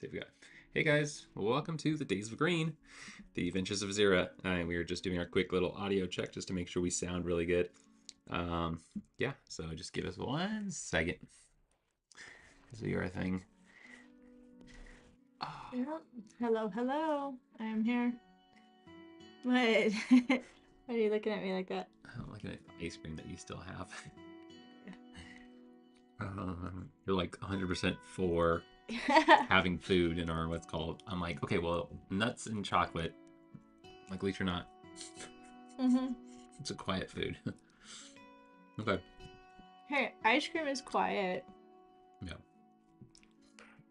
see if we got. Hey guys, welcome to the Days of Green, the Adventures of Zira. We are just doing our quick little audio check just to make sure we sound really good. Um, yeah, so just give us 1 second. This will be our thing. Oh, Yep. Hello, hello. I'm here. What? Why are you looking at me like that? I'm looking at the ice cream that you still have. You're like 100% for having food in our what's called. I'm like, okay, well, nuts and chocolate. Like, at least you're not. Mm-hmm. It's a quiet food. Okay. Hey, ice cream is quiet. Yeah.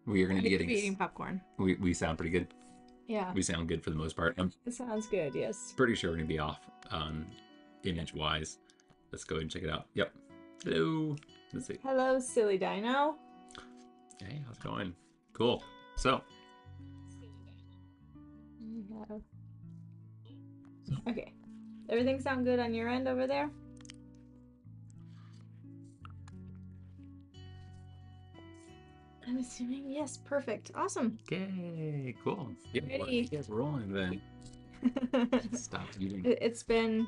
We are going to I be could getting. be eating popcorn. We sound pretty good. Yeah, We sound good for the most part. I'm it sounds good. Yes. pretty sure we're going to be off image wise. Let's go ahead and check it out. Yep. Hello. Let's see. Hello, silly dino. Hey, how's it going? Cool. So, Yeah. Okay. Everything sound good on your end over there? I'm assuming yes. Perfect. Awesome. yay. Cool. Yeah, Ready. get rolling then. Stop eating. It's been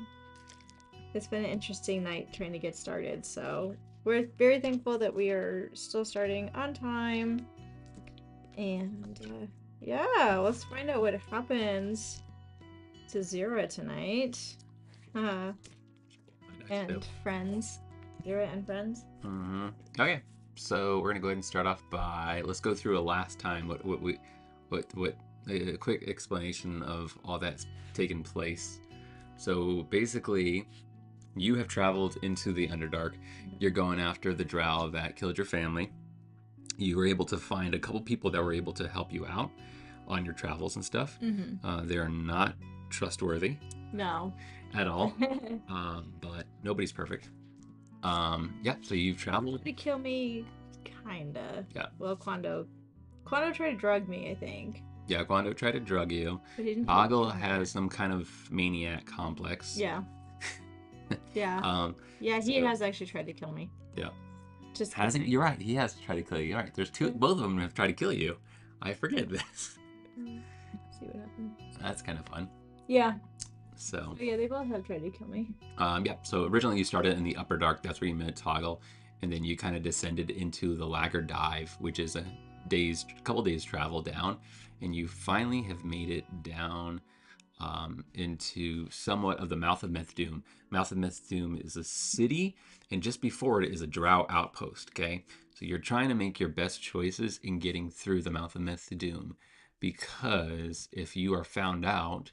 an interesting night trying to get started, so we're very thankful that we are still starting on time. And yeah, let's find out what happens to Zira tonight. And friends. Zira and friends. Okay. So we're gonna go ahead and start off by let's go through a last time what a quick explanation of all that's taken place. So basically, you have traveled into the Underdark. You're going after the Drow that killed your family. You were able to find a couple people that were able to help you out on your travels and stuff. They are not trustworthy. No. At all. But nobody's perfect. Yeah, so you've traveled. To kill me, kinda. Yeah. Well, Quando tried to drug me, I think. Yeah, Guando tried to drug you. But he didn't. Ogle has some kind of maniac complex. Yeah. Yeah. Yeah, he has actually tried to kill me. Yeah. Just hasn't. You're right. He has tried to kill you. You're right. There's two. Both of them have tried to kill you. I forget this. See what happens. That's kind of fun. Yeah. So. Yeah, they both have tried to kill me. Yeah. So originally you started in the Upper Dark. That's where you met Toggle, and then you kind of descended into the Lager Dive, which is a couple days travel down, and you finally have made it down into somewhat of the mouth of Methdoom. Mouth of Methdoom is a city, and just before it is a Drow outpost. Okay, so you're trying to make your best choices in getting through the mouth of Methdoom, because if you are found out,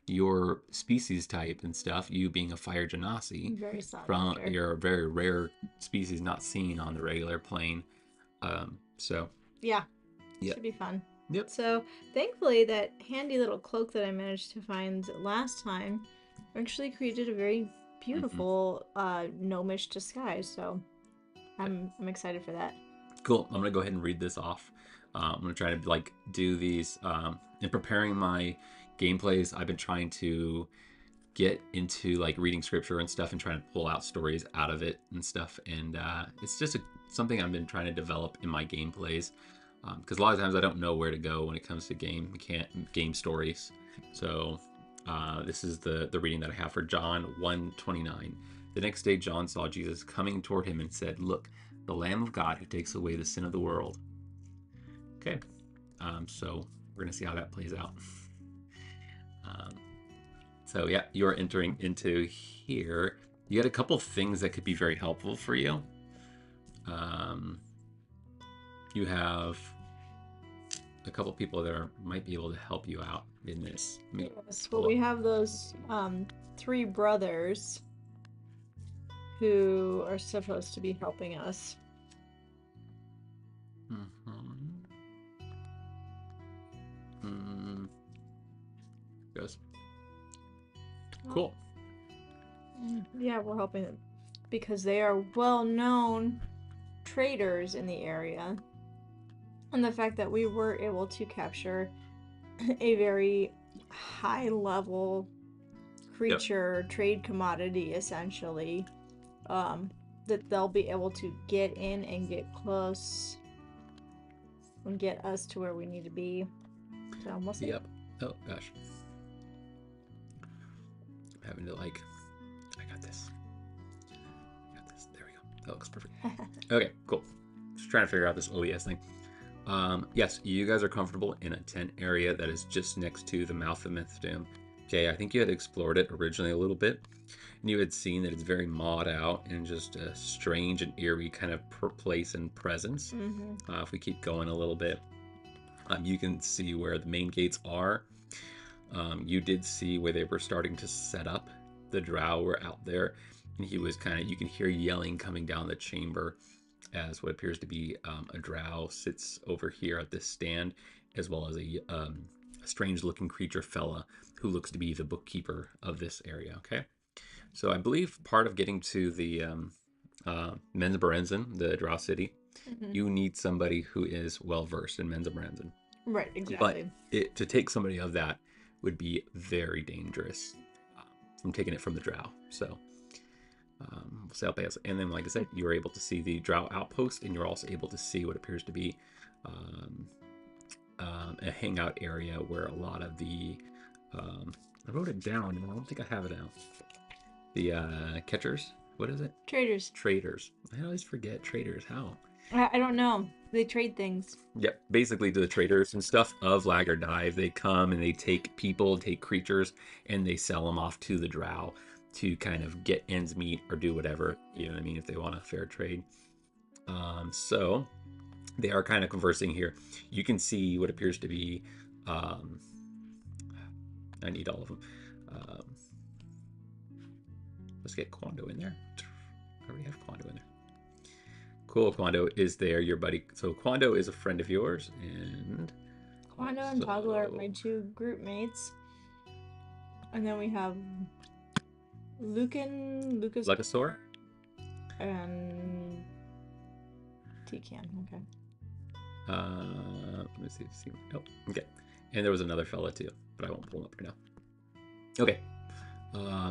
your species type and stuff, you being a fire genasi, from your very rare species not seen on the regular plane. So yeah, yep. Should be fun. Yep. So thankfully, that handy little cloak that I managed to find last time actually created a very beautiful gnomish disguise. So I'm excited for that. Cool. I'm gonna go ahead and read this off. I'm gonna try to like do these in preparing my gameplays. I've been trying to get into like reading scripture and stuff and trying to pull out stories out of it and stuff, and it's just something I've been trying to develop in my gameplays, because a lot of times I don't know where to go when it comes to game stories. So this is the reading that I have for John 1:29. The next day John saw Jesus coming toward him and said, "Look, the Lamb of God who takes away the sin of the world." Okay, so we're gonna see how that plays out. So yeah, you're entering into here. You got a couple things that could be very helpful for you. You have a couple people that might be able to help you out in this. Yes, well, we have those 3 brothers who are supposed to be helping us. Yes. Cool. Yeah, we're helping them because they are well-known traders in the area. And the fact that we were able to capture a very high-level creature, trade commodity, essentially, that they'll be able to get in and get close and get us to where we need to be. So we'll see. Yep. Oh gosh. I'm having to like. I got this. There we go. That looks perfect. Okay, cool. Just trying to figure out this OES thing. Yes, you guys are comfortable in a tent area that is just next to the mouth of Methdoom. Okay, I think you had explored it originally a little bit, and you had seen that it's very mawed out and just a strange and eerie kind of place and presence. If we keep going a little bit, you can see where the main gates are. You did see where they were starting to set up. The Drow were out there, and he was you can hear yelling coming down the chamber as what appears to be a Drow sits over here at this stand, as well as a strange-looking creature fella who looks to be the bookkeeper of this area, okay? So I believe part of getting to the Menzoberranzan, the Drow city, you need somebody who is well-versed in Menzoberranzan. Right, exactly. But to take somebody of that would be very dangerous from taking it from the Drow. So and then, like I said, you were able to see the Drow outpost, and you're also able to see what appears to be a hangout area where a lot of the I wrote it down, and I don't think I have it out. The catchers. What is it? Traders. I always forget traders. How? I don't know. They trade things. Yep. Basically, the traders and stuff of Laggard Dive, they come and they take people, take creatures, and they sell them off to the Drow to kind of get ends meet or do whatever, you know what I mean, if they want a fair trade. So they are kind of conversing here. You can see what appears to be I need all of them. Let's get Quando in there. I already have Quando in there. Cool. Quando is there, your buddy. So Quando is a friend of yours, and Quando and Toggle are my two group mates. And then we have Lucas, Lucasaur, and T-Can. Okay. Let me see. Oh, okay. And there was another fella too, but I won't pull him up right now. Okay.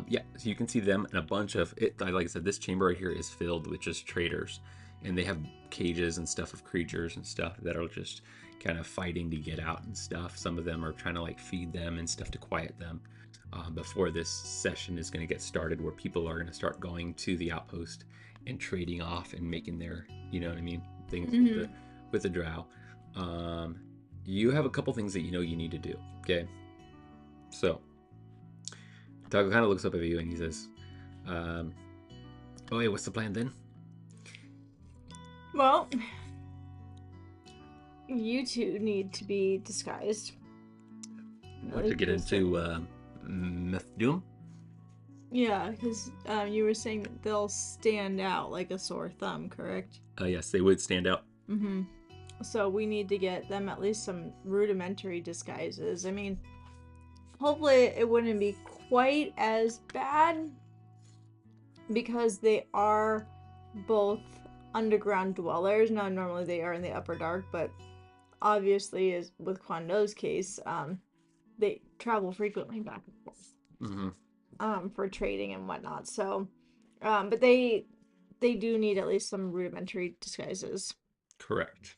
Yeah, so you can see them and a bunch of it. Like I said, this chamber right here is filled with just traders, and they have cages and stuff of creatures and stuff that are just kind of fighting to get out and stuff. Some of them are trying to like feed them and stuff to quiet them before this session is going to get started, where people are going to start going to the outpost and trading off and making their, you know what I mean, things with the Drow. You have a couple things that you know you need to do. Okay, so Taco kind of looks up at you and he says, oh, hey, what's the plan then? Well, you two need to be disguised. Want to get into Methdoom? Yeah, because you were saying that they'll stand out like a sore thumb, correct? Yes, they would stand out. Mm-hmm. So we need to get them at least some rudimentary disguises. I mean, hopefully it wouldn't be quite as bad, because they are both underground dwellers. Now, normally they are in the upper dark, but obviously, as with Quando's case, they travel frequently back and forth for trading and whatnot. So, but they do need at least some rudimentary disguises. Correct.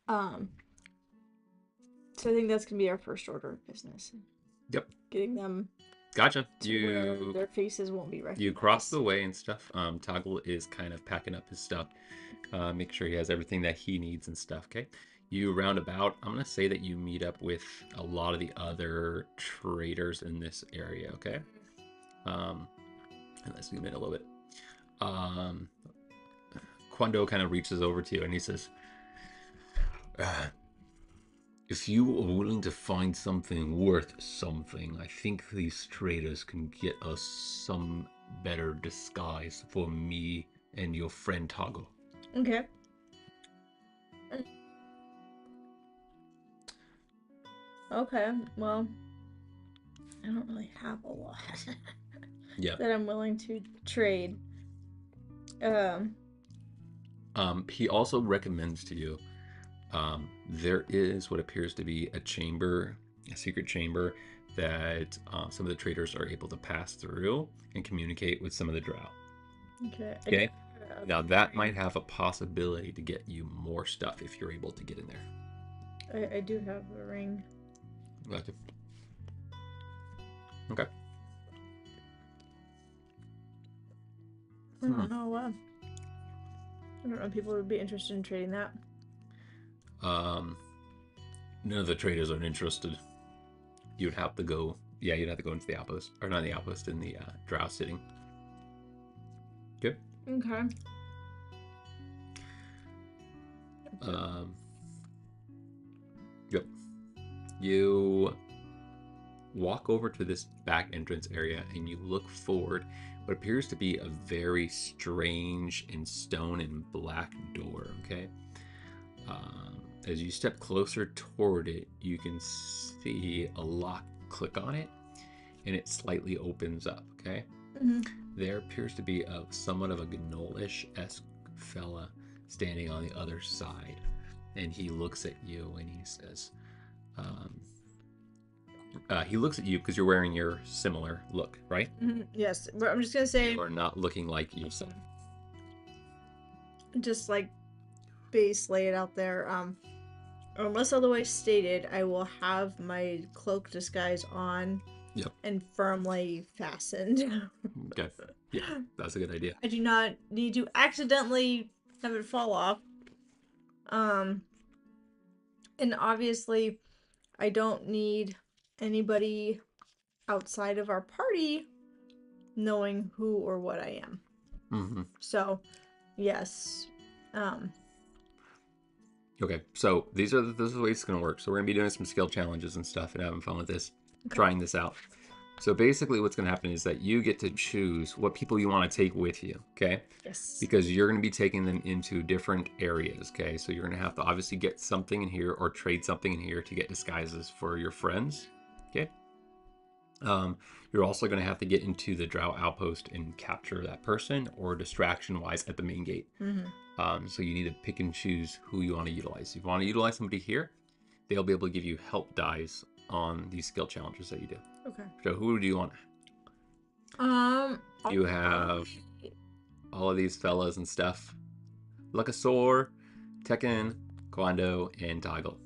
So I think that's gonna be our first order of business. Yep. Getting them. Gotcha. Where their faces won't be recognized. You cross the way and stuff. Toggle is kind of packing up his stuff. Make sure he has everything that he needs and stuff. Okay. You round about. I'm gonna say that you meet up with a lot of the other traders in this area. Okay. And let's zoom in a little bit. Quando kind of reaches over to you and he says, if you are willing to find something worth something, I think these traders can get us some better disguise for me and your friend Toggle. Okay. Okay, well, I don't really have a lot that I'm willing to trade. He also recommends to you, there is what appears to be a secret chamber that some of the traders are able to pass through and communicate with some of the Drow. Okay. Now that might have a possibility to get you more stuff if you're able to get in there. I do have a ring. Gotcha. Okay. I don't know. I don't know if people would be interested in trading that. None of the traders are interested. You'd have to go. Yeah, you'd have to go into the outpost, or not the outpost, in the Drow sitting. Good. Okay. Yep. You walk over to this back entrance area and you look forward what appears to be a very strange and stone and black door. Okay. As you step closer toward it, you can see a lock click on it and it slightly opens up. Okay. Mm-hmm. There appears to be somewhat of a gnollish-esque fella standing on the other side, and he looks at you and he says, he looks at you because you're wearing your similar look, right? Mm-hmm. Yes, but I'm just gonna say, You are not looking like yourself. just like base lay it out there. Unless otherwise stated, I will have my cloak disguise on. Yep. And firmly fastened. Okay. Yeah, that's a good idea. I do not need to accidentally have it fall off. And obviously, I don't need anybody outside of our party knowing who or what I am. Mm-hmm. So, yes. Okay, so this is the way it's going to work. So we're going to be doing some skill challenges and stuff and having fun with this, trying this out. So basically what's going to happen is that you get to choose what people you want to take with you, okay? Yes. Because you're going to be taking them into different areas, okay? So you're going to have to obviously get something in here or trade something in here to get disguises for your friends, okay? You're also going to have to get into the Drow outpost and capture that person or distraction-wise at the main gate. Mm-hmm. So you need to pick and choose who you want to utilize. If you want to utilize somebody here, they'll be able to give you help dice on these skill challenges that you do. Okay. So who do you want? You have all of these fellas and stuff. Lucasaur, Tekken, Quando, and Toggle.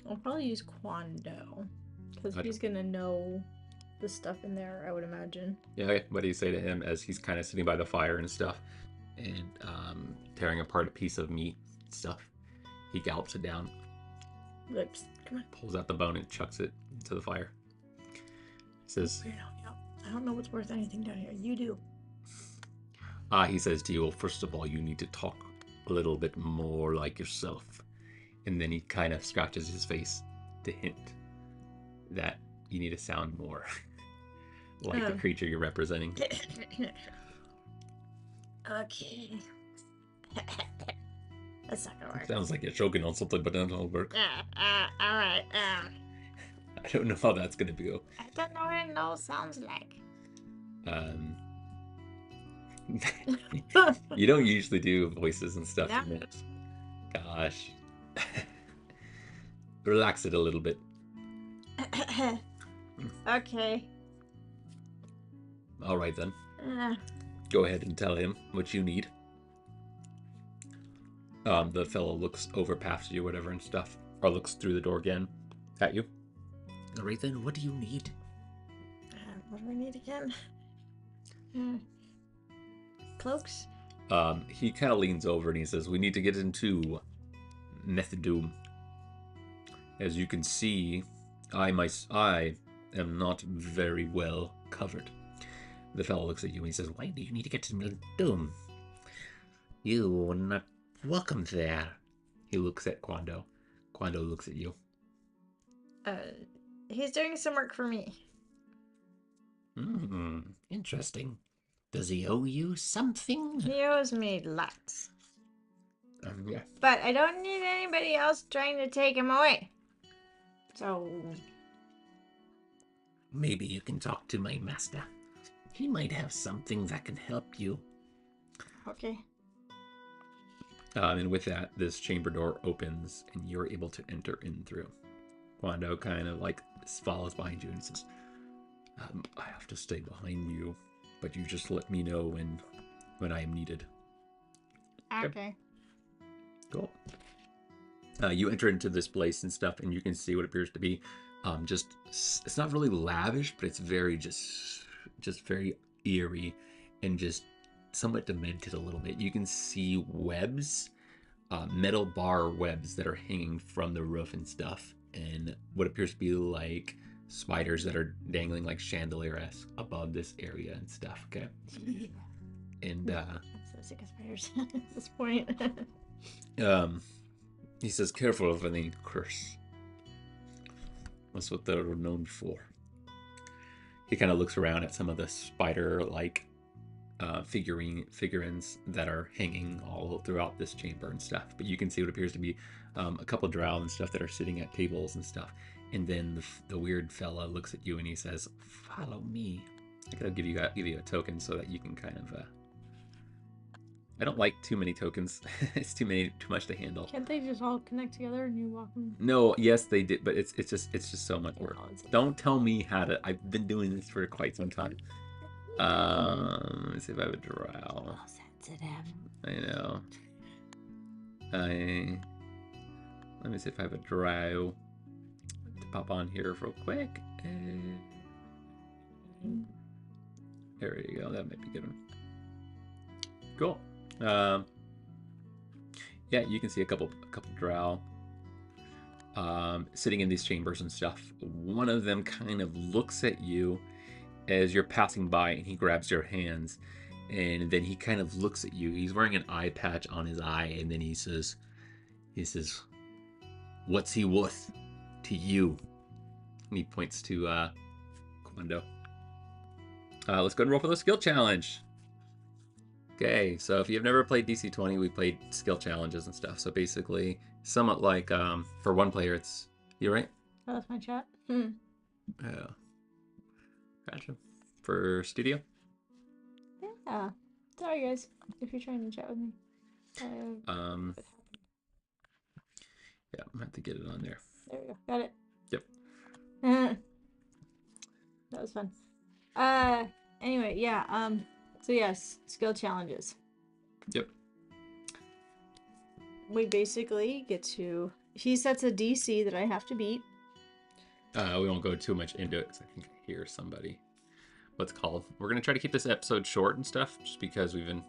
I'll probably use Quando. Because he's going to know the stuff in there, I would imagine. Yeah, okay. What do you say to him as he's kind of sitting by the fire and stuff and tearing apart a piece of meat and stuff? He gallops it down. Lips. Come on. Pulls out the bone and chucks it into the fire. He says, I don't know what's worth anything down here. You do. He says to you, well, first of all, you need to talk a little bit more like yourself. And then he kind of scratches his face to hint that you need to sound more like the creature you're representing. Okay. That's not gonna work. Sounds like you're choking on something, but that won't work. Alright. I don't know how that's gonna go. I don't know what a no sounds like. You don't usually do voices and stuff. No. Gosh. Relax it a little bit. Okay. All right then. Go ahead and tell him what you need. The fellow looks over past you, whatever, and stuff, or looks through the door again at you. All right then, what do you need? What do I need again? Cloaks? He kind of leans over and he says, we need to get into Methdoom. As you can see, I am not very well covered. The fellow looks at you and he says, why do you need to get to Methdoom? You are not welcome there. He looks at Quando. Quando looks at you. He's doing some work for me. Interesting. Does he owe you something? He owes me lots. Yeah. But I don't need anybody else trying to take him away. So... maybe you can talk to my master. He might have something that can help you. Okay. And with that, this chamber door opens and you're able to enter in through. Quando kind of like follows behind you and says, I have to stay behind you, but you just let me know when I am needed. Okay. Cool. You enter into this place and stuff, and you can see what appears to be it's not really lavish, but it's very just very eerie and just somewhat demented a little bit. You can see webs, metal bar webs that are hanging from the roof and stuff, and what appears to be like spiders that are dangling like chandelier-esque above this area and stuff. Okay. And I'm so sick of spiders at this point. he says, "Careful of any curse. That's what they're known for." He kind of looks around at some of the spider-like figurines that are hanging all throughout this chamber and stuff. But you can see what appears to be a couple drow and stuff that are sitting at tables and stuff. And then the weird fella looks at you and he says, "Follow me." I gotta give you a token so that you can kind of. I don't like too many tokens. It's too much to handle. Can't they just all connect together and you walk them? No, yes they did, but it's just so much work. Don't tell me how to. I've been doing this for quite some time. Let's see if I have a drow. Oh, sensitive. I know. Let me see if I have a drow to pop on here real quick. There you go. That might be a good one. Cool. Yeah, you can see a couple drow sitting in these chambers and stuff. One of them kind of looks at you as you're passing by, and he grabs your hands, and then he kind of looks at you. He's wearing an eye patch on his eye, and then he says, "What's he worth to you?" And he points to Quando. Let's go and roll for the skill challenge. Okay, so if you've never played DC20, we played skill challenges and stuff. So basically, somewhat like for one player, it's you right? Oh, that's my chat. Yeah. Gotcha. For studio? Yeah. Sorry, guys, if you're trying to chat with me. Yeah, I'm gonna have to get it on there. There we go. Got it. Yep. That was fun. Anyway, yeah. So yes, skill challenges. Yep. We basically get to. He sets a DC that I have to beat. We won't go too much into it because I think I hear somebody. What's called? We're gonna try to keep this episode short and stuff, just because we've been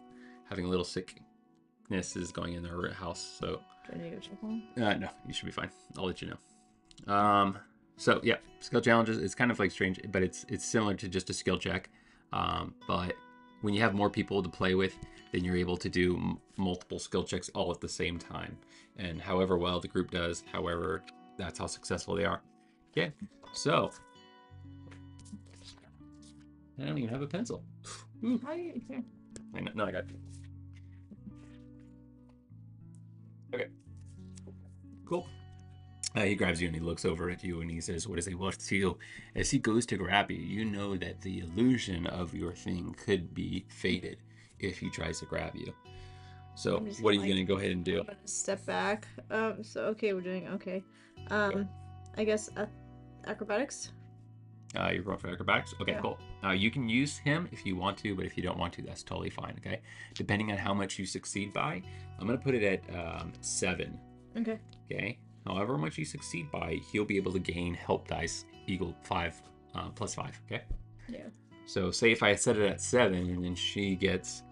having a little sicknesses going in our house. So. Do I need to go check one? No, you should be fine. I'll let you know. So yeah, skill challenges. It's kind of like strange, but it's similar to just a skill check. But when you have more people to play with, then you're able to do multiple skill checks all at the same time. And however well the group does, however, that's how successful they are. Okay, so I don't even have a pencil. Ooh. How do you here? No, I got it. Okay. Cool. He grabs you and he looks over at you and he says, "What is he worth to you?" As he goes to grab you, you know that the illusion of your thing could be faded if he tries to grab you. So what are you going to go ahead and do? I'm gonna step back. So okay, we're doing okay. I guess acrobatics. You're going for acrobatics? Okay, yeah. Cool. You can use him if you want to, but if you don't want to, that's totally fine, okay? Depending on how much you succeed by, I'm going to put it at 7. Okay. Okay? However much you succeed by, he'll be able to gain help dice equal 5 plus 5, okay? Yeah. So say if I set it at 7 and then she gets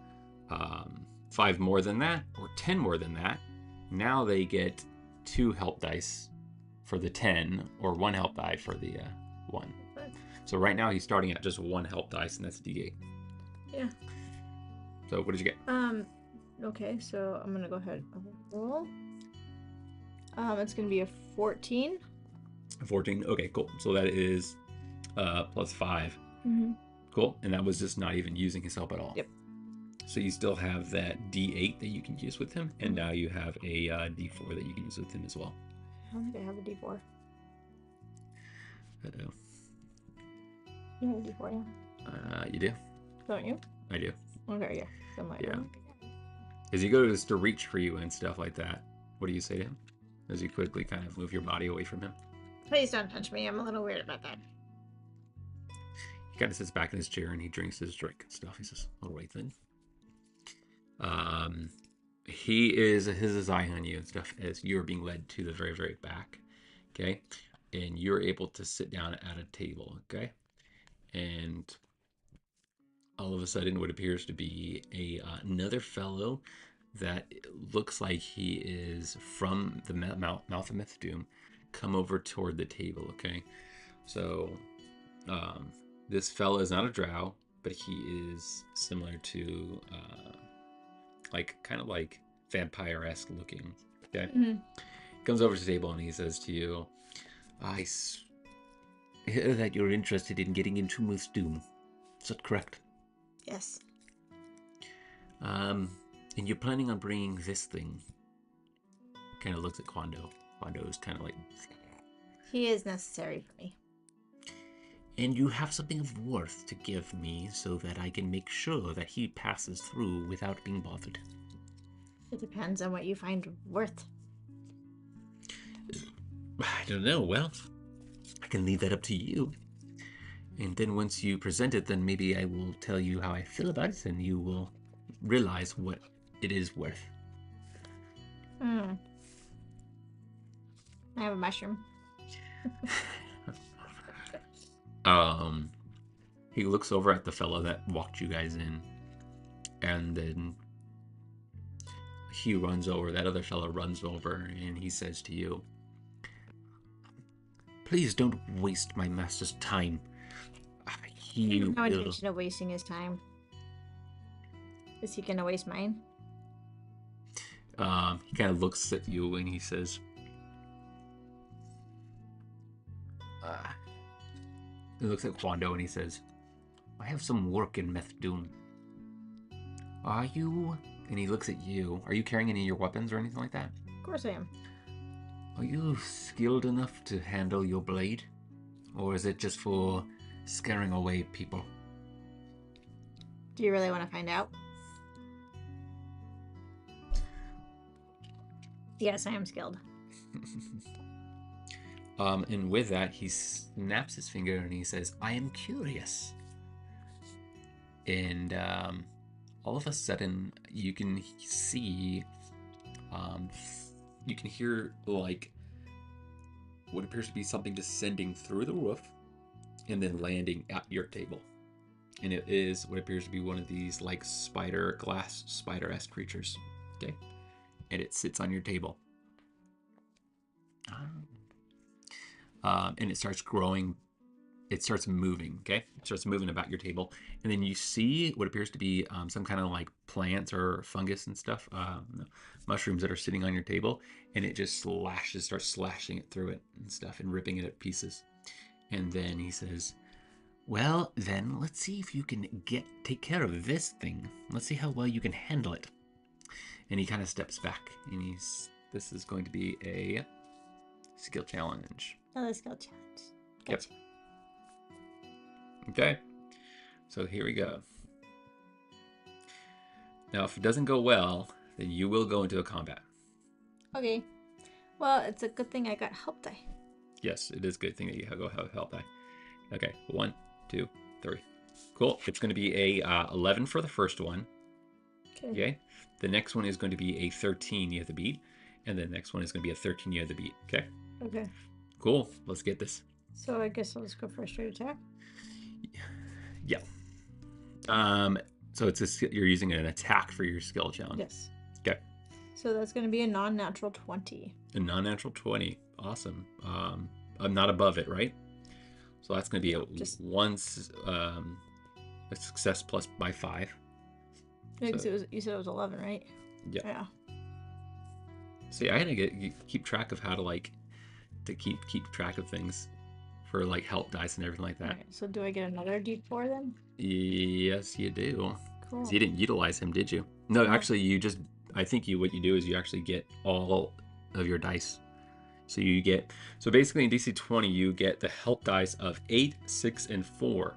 5 more than that or 10 more than that, now they get 2 help dice for the 10 or 1 help die for the 1. So right now he's starting at just 1 help dice, and that's a D8. Yeah. So what did you get? Okay, so I'm gonna go ahead and roll. It's gonna be a 14. 14. Okay, cool. So that is plus 5. Mm-hmm. Cool. And that was just not even using his help at all. Yep. So you still have that D8 that you can use with him, and now you have a D4 that you can use with him as well. I don't think I have a D4. I do. You have a D4, yeah? You do? Don't you? I do. Okay, yeah. So yeah. As he goes to reach for you and stuff like that, what do you say to him? As you quickly kind of move your body away from him. Please don't touch me. I'm a little weird about that. He kind of sits back in his chair and he drinks his drink and stuff. He says, "All right then." he is his eye on you and stuff as you're being led to the very, very back. Okay. And you're able to sit down at a table. Okay. And all of a sudden, what appears to be another fellow that looks like he is from the mouth of Methdoom come over toward the table. Okay. So um, this fellow is not a drow, but he is similar to like kind of like vampire-esque looking. Okay. Mm-hmm. He comes over to the table and he says to you, hear that you're interested in getting into Methdoom. Is that correct? Yes. And you're planning on bringing this thing. Kind of looks at Quando. Quando is kind of like... He is necessary for me. And you have something of worth to give me so that I can make sure that he passes through without being bothered. It depends on what you find worth. I don't know. Well, I can leave that up to you. And then once you present it, then maybe I will tell you how I feel about it, and you will realize what it is worth. I have a mushroom. He looks over at the fellow that walked you guys in, and then he runs over. That other fellow runs over, and he says to you, "Please don't waste my master's time. He No will..." intention of wasting his time. Is he gonna waste mine? He kind of looks at you and he says, he looks at Quando and he says, "I have some work in Methdoom. Are you..." And he looks at you. "Are you carrying any of your weapons or anything like that? Of course I am. Are you skilled enough to handle your blade? Or is it just for scaring away people?" Do you really want to find out? Yes, I am skilled. And with that, he snaps his finger and he says, "I am curious." And all of a sudden, you can see, you can hear like what appears to be something descending through the roof and then landing at your table. And it is what appears to be one of these like glass spider-esque creatures. Okay. And it sits on your table. And it starts growing. It starts moving, okay? It starts moving about your table. And then you see what appears to be some kind of like plants or fungus and stuff, mushrooms that are sitting on your table. And it just starts slashing it through it and stuff and ripping it at pieces. And then he says, "Well, then let's see if you can take care of this thing. Let's see how well you can handle it." And he kind of steps back and this is going to be a skill challenge. Another skill challenge. Gotcha. Yep. Okay. So here we go. Now, if it doesn't go well, then you will go into a combat. Okay. Well, it's a good thing I got help die. Yes, it is a good thing that you go have help die. Okay. 1, 2, 3. Cool. It's going to be a 11 for the first one. Okay. The next one is going to be a 13 you have to beat. And the next one is going to be a 13 you have to beat. Okay. Okay. Cool. Let's get this. So I guess I'll just go for a straight attack. Yeah. So you're using an attack for your skill challenge. Yes. Okay. So that's going to be a non-natural 20. A non-natural 20. Awesome. I'm not above it, right? So that's going to be a success plus by 5. Yeah, because you said it was 11, right? Yeah. See, I had to keep track of how to keep track of things for like help dice and everything like that. Right, so do I get another D4 then? Yes, you do. Cool. So you didn't utilize him, did you? No, actually, I think what you do is you actually get all of your dice. So basically in DC 20, you get the help dice of 8, 6, and 4.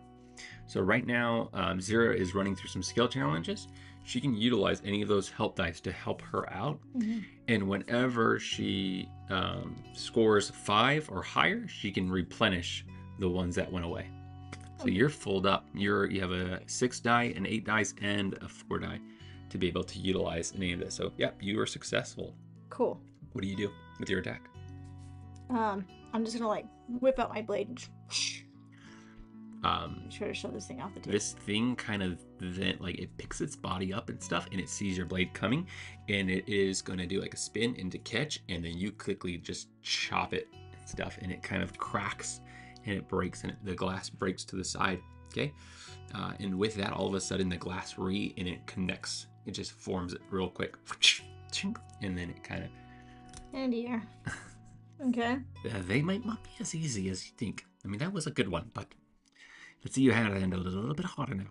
So right now, Zira is running through some skill challenges. She can utilize any of those help dice to help her out. Mm-hmm. And whenever she scores 5 or higher, she can replenish the ones that went away. So you're full up. You have a 6 die, an 8 dice, and a 4 die. to be able to utilize any of this. So, yeah, you are successful. Cool. What do you do with your attack? I'm just gonna like whip out my blade and Um, try to shove this thing off the table. this thing kind of then like it picks its body up and stuff, and it sees your blade coming, and it is going to do like a spin and to catch, and then you quickly just chop it and stuff, and it kind of cracks and it breaks, and the glass breaks to the side. Okay, and with that, all of a sudden the glass and it connects. It just forms it real quick, and then it kind of. And yeah. Okay. They might not be as easy as you think. I mean, that was a good one, but let's see you handle it a little bit harder now.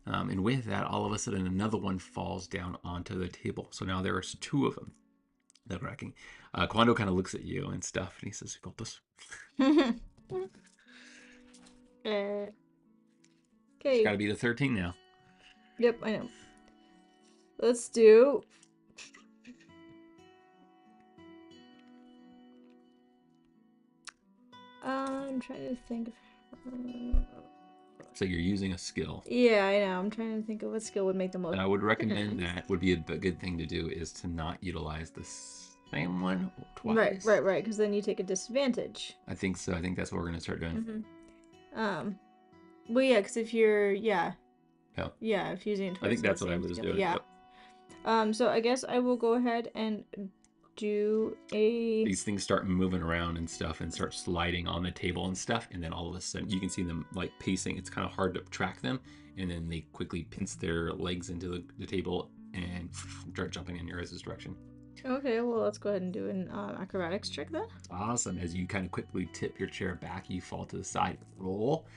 And with that, all of a sudden, another one falls down onto the table. So now there's two of them that are wrecking. Quando kind of looks at you and stuff, and he says, "You got this." Okay. It's got to be the 13 now. Yep, I know. Let's do. I'm trying to think of. So you're using a skill. Yeah, I know. I'm trying to think of what skill would make the most. And I would recommend that would be a good thing to do is to not utilize the same one twice. Right. Because then you take a disadvantage. I think so. I think that's what we're gonna start doing. Mm-hmm. Well, yeah, because if you're if using it twice. I think that's what I was doing. Yeah. Yep. So I guess I will go ahead and do a. These things start moving around and stuff and start sliding on the table and stuff, and then all of a sudden you can see them like pacing. It's kind of hard to track them, and then they quickly pinch their legs into the table and start jumping in your guys' direction. Okay, well let's go ahead and do an acrobatics check then. Awesome. As you kind of quickly tip your chair back, you fall to the side, roll,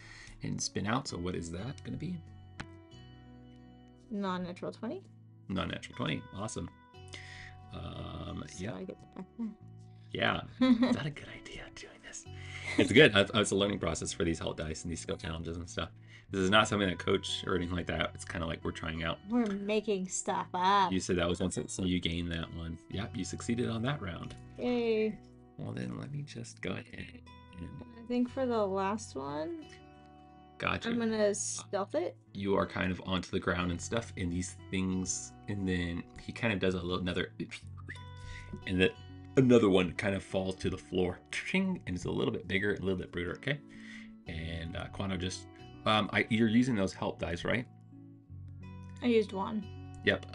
and spin out. So what is that going to be? Non-natural 20. Non-natural 20. Awesome. So I get back there. Yeah. Is that a good idea, doing this? It's good. It's a learning process for these health dice and these skill challenges and stuff. This is not something that coach or anything like that. It's kind of like we're trying out. We're making stuff up. You said that was once, so you gained that one. Yep, you succeeded on that round. Yay. Well, then let me just go ahead and... I think for the last one... Gotcha. I'm gonna stealth it. You are kind of onto the ground and stuff, and these things, and then he kind of does another, and that another one kind of falls to the floor, and it's a little bit bigger, a little bit brutier. Okay, and Quando just, you're using those help dice, right? I used one. Yep.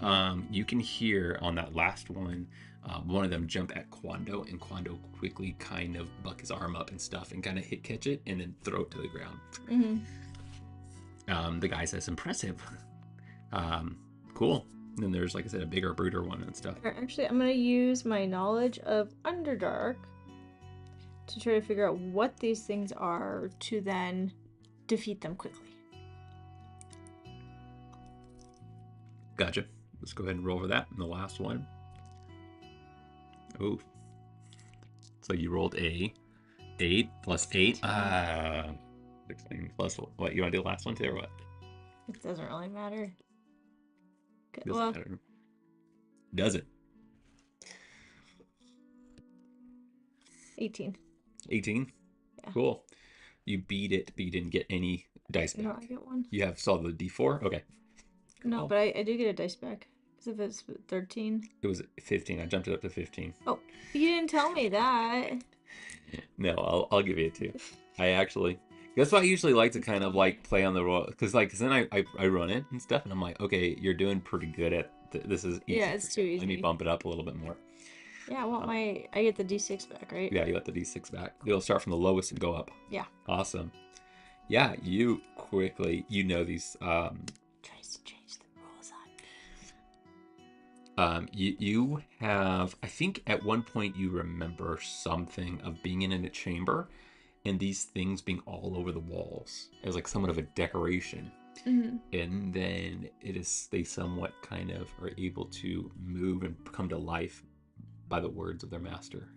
You can hear on that last one of them jump at Quando, and Quando quickly kind of buck his arm up and stuff and kind of catch it and then throw it to the ground. Mm-hmm. The guy says, "Impressive." Cool. And then there's, like I said, a bigger brooder one and stuff. Actually, I'm going to use my knowledge of Underdark to try to figure out what these things are to then defeat them quickly. Gotcha. Let's go ahead and roll over that. And the last one. Oh. So you rolled a 8 plus 8. 16 plus what? You want to do the last one too or what? It doesn't really matter. Okay, Doesn't matter. Does it? 18. 18? Yeah. Cool. You beat it, but you didn't get any dice back. No, I get one. You saw the D4? Okay. No, but I do get a dice back. Because if it's 13. It was 15. I jumped it up to 15. Oh, you didn't tell me that. No, I'll give you it too. I actually... That's why I usually like to kind of like play on the roll. Because then I run it and stuff. And I'm like, okay, you're doing pretty good at... This is easy. Yeah, it's too easy. Let me bump it up a little bit more. Yeah, well, I get the D6 back, right? Yeah, you got the D6 back. It'll start from the lowest and go up. Yeah. Awesome. Yeah, you quickly, these... Tries to change the rules on me. You have, I think at one point you remember something of being in a chamber and these things being all over the walls as like somewhat of a decoration. Mm-hmm. And then they somewhat kind of are able to move and come to life by the words of their master,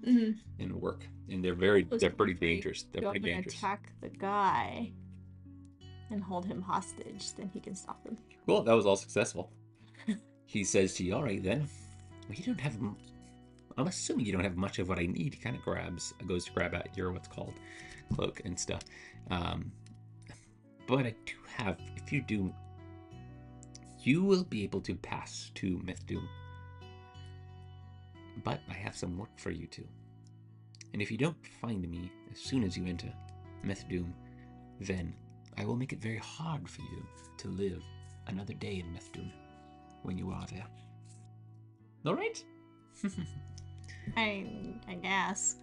Mm-hmm. and work. And they're pretty dangerous. They're pretty dangerous. Attack the guy and hold him hostage, then he can stop them. Cool, that was all successful. He says to you, all right then, well, you don't have, I'm assuming you don't have much of what I need. He kind of goes to grab at your what's called cloak and stuff. But I do have, if you you will be able to pass to Methdoom. But I have some work for you two. And if you don't find me as soon as you enter Methdoom, then I will make it very hard for you to live another day in Methdoom when you are there. All right? I guess.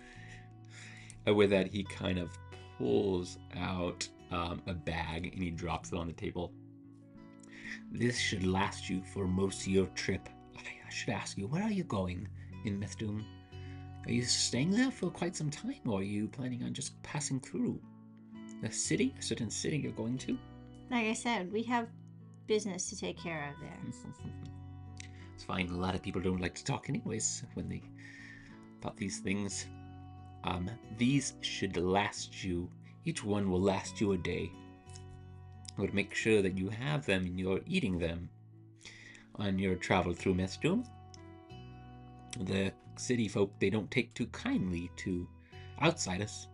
With that, he kind of pulls out a bag and he drops it on the table. This should last you for most of your trip. I should ask you, where are you going in Methdoom? Are you staying there for quite some time, or are you planning on just passing through? A certain city you're going to? Like I said, we have business to take care of there. It's fine. A lot of people don't like to talk anyways about these things. These should last you. Each one will last you a day. I would make sure that you have them and you're eating them on your travel through Methdoom. The city folk, they don't take too kindly to outsiders,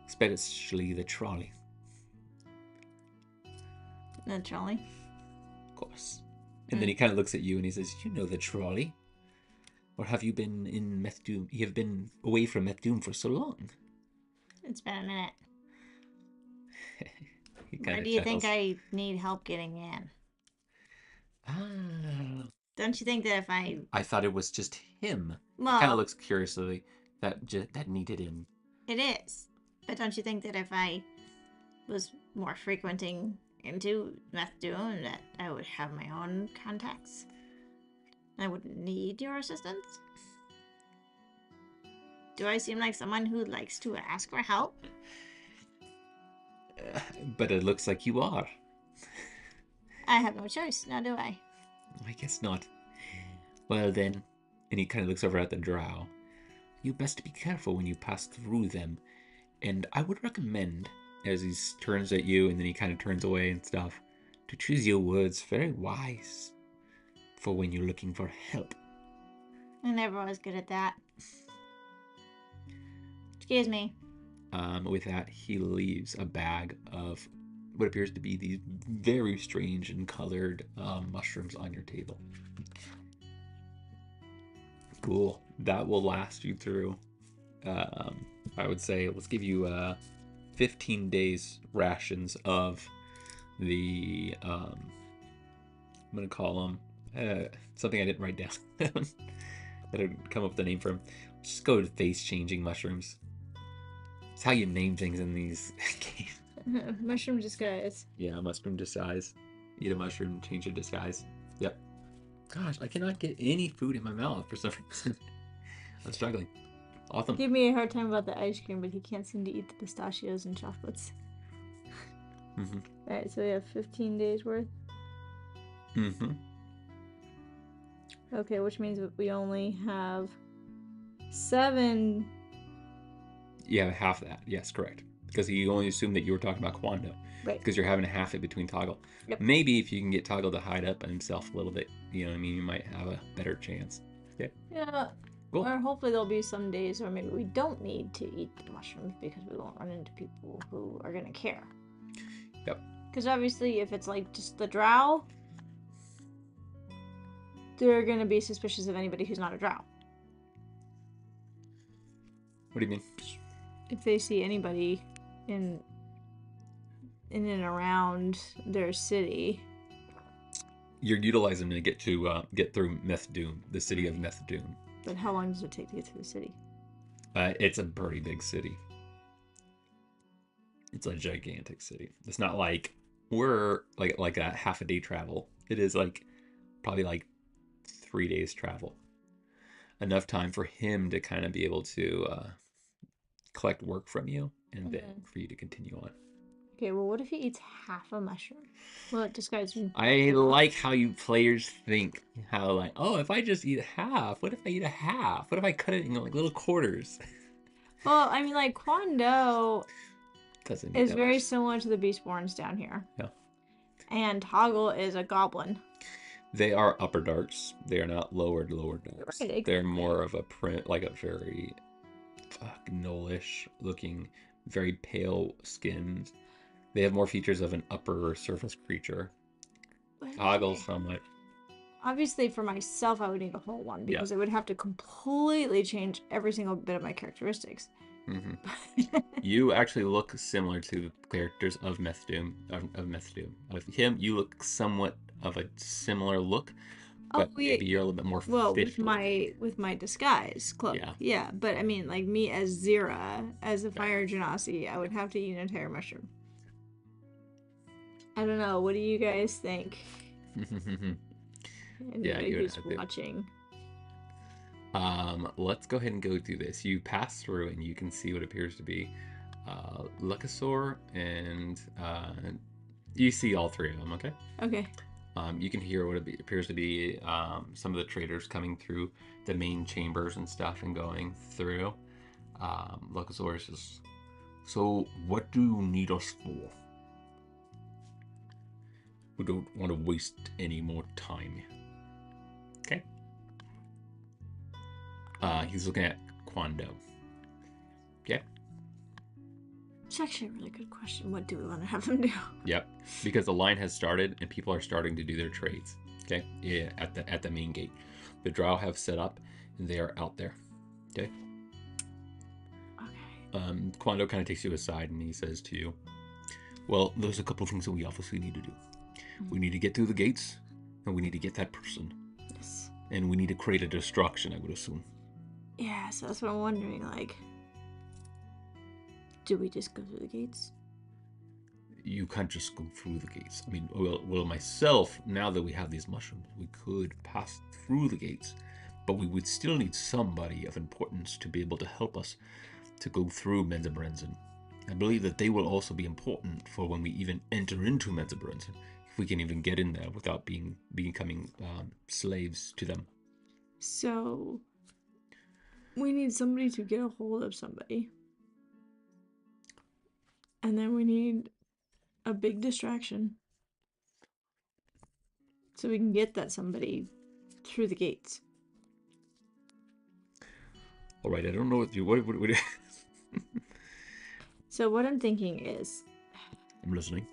especially the trolley. The trolley? Of course. And then he kind of looks at you and he says, you know the trolley. Or have you been in Methdoom? You have been away from Methdoom for so long. It's been a minute. Why do you think I need help getting in? Don't you think that if I thought it was just him. Well, kind of looks curiously that needed in. It is. But don't you think that if I was more frequenting into Methdoom, that I would have my own contacts? I wouldn't need your assistance? Do I seem like someone who likes to ask for help? But it looks like you are. I have no choice, now do I? I guess not. Well then, and he kind of looks over at the Drow. You best be careful when you pass through them. And I would recommend, as he turns at you and then he kind of turns away and stuff, to choose your words very wise for when you're looking for help. I never was good at that. Excuse me. With that, he leaves a bag of what appears to be these very strange and colored mushrooms on your table. Cool. That will last you through, I would say, let's give you 15 days rations of the, I'm going to call them, something I didn't write down. That would come up with a name for them. Just go to face-changing mushrooms. It's how you name things in these games. Mushroom disguise. Yeah, mushroom disguise. Eat a mushroom, change your disguise. Yep. Gosh, I cannot get any food in my mouth for some reason. I'm struggling. Awesome. Give me a hard time about the ice cream, but he can't seem to eat the pistachios and chocolates. Mm-hmm. Alright, so we have 15 days worth. Mm-hmm. Okay, which means that we only have 7. Yeah, half that. Yes, correct. Because he only assumed that you were talking about Quando. Right. Because you're having to half it between Toggle. Yep. Maybe if you can get Toggle to hide up himself a little bit, you know what I mean, you might have a better chance. Okay. Yeah. Cool. Or hopefully there'll be some days where maybe we don't need to eat the mushrooms because we won't run into people who are going to care. Yep. Because obviously if it's like just the Drow, they're going to be suspicious of anybody who's not a Drow. What do you mean? If they see anybody in and around their city. You're utilizing them to get through Methdoom, the city of Methdoom. But how long does it take to get through the city? It's a pretty big city. It's a gigantic city. It's not like we're like a half a day travel. It is like probably like 3 days travel. Enough time for him to kind of be able to collect work from you and then for you to continue on. Okay, well, what if he eats half a mushroom? Well, it disguises me. I like how you players think. How like, oh, if I just eat half, what if I eat a half? What if I cut it in like little quarters? Well, I mean, like, Quando is very much. similar to the Beastborns down here. Yeah. And Toggle is a goblin. They are upper darks. They are not lower darks. Right, exactly. They're more of a print, like a very gnollish looking, very pale skinned. They have more features of an upper surface creature. Toggle somewhat. Obviously, for myself, I would need a whole one because Yeah. it would have to completely change every single bit of my characteristics. You actually look similar to the characters of Methdoom. Of Methdoom. With him, you look somewhat of a similar look, but maybe you're a little bit more well, fish. with my disguise cloak. Yeah, but I mean, like me as Zira, as a fire genasi, I would have to eat an entire mushroom. I don't know. What do you guys think? Yeah, you would have watching. Let's go ahead and go through this. You pass through and you can see what appears to be Lucasaur, and you see all three of them, okay? Okay. You can hear what appears to be some of the traders coming through the main chambers and stuff and going through. Lucasaur says, "So, what do you need us for? We don't want to waste any more time." Okay. He's looking at Quando. Okay. It's actually a really good question. What do we want to have them do? Yep, because the line has started and people are starting to do their trades. Okay, yeah, at the main gate, the Drow have set up and they are out there. Okay. Okay. Quando kind of takes you aside and he says to you, "Well, there's a couple of things that we obviously need to do. We need to get through the gates, and we need to get that person. Yes. And we need to create a destruction, I would assume." Yeah, so that's what I'm wondering. Like, do we just go through the gates? You can't just go through the gates. I mean, well, myself, now that we have these mushrooms, we could pass through the gates, but we would still need somebody of importance to be able to help us to go through Menzabrenzen. I believe that they will also be important for when we even enter into Menzabrenzen, if we can even get in there without becoming slaves to them. So, we need somebody to get a hold of somebody. And then we need a big distraction. So we can get that somebody through the gates. All right, I don't know what you... What So what I'm thinking is... I'm listening.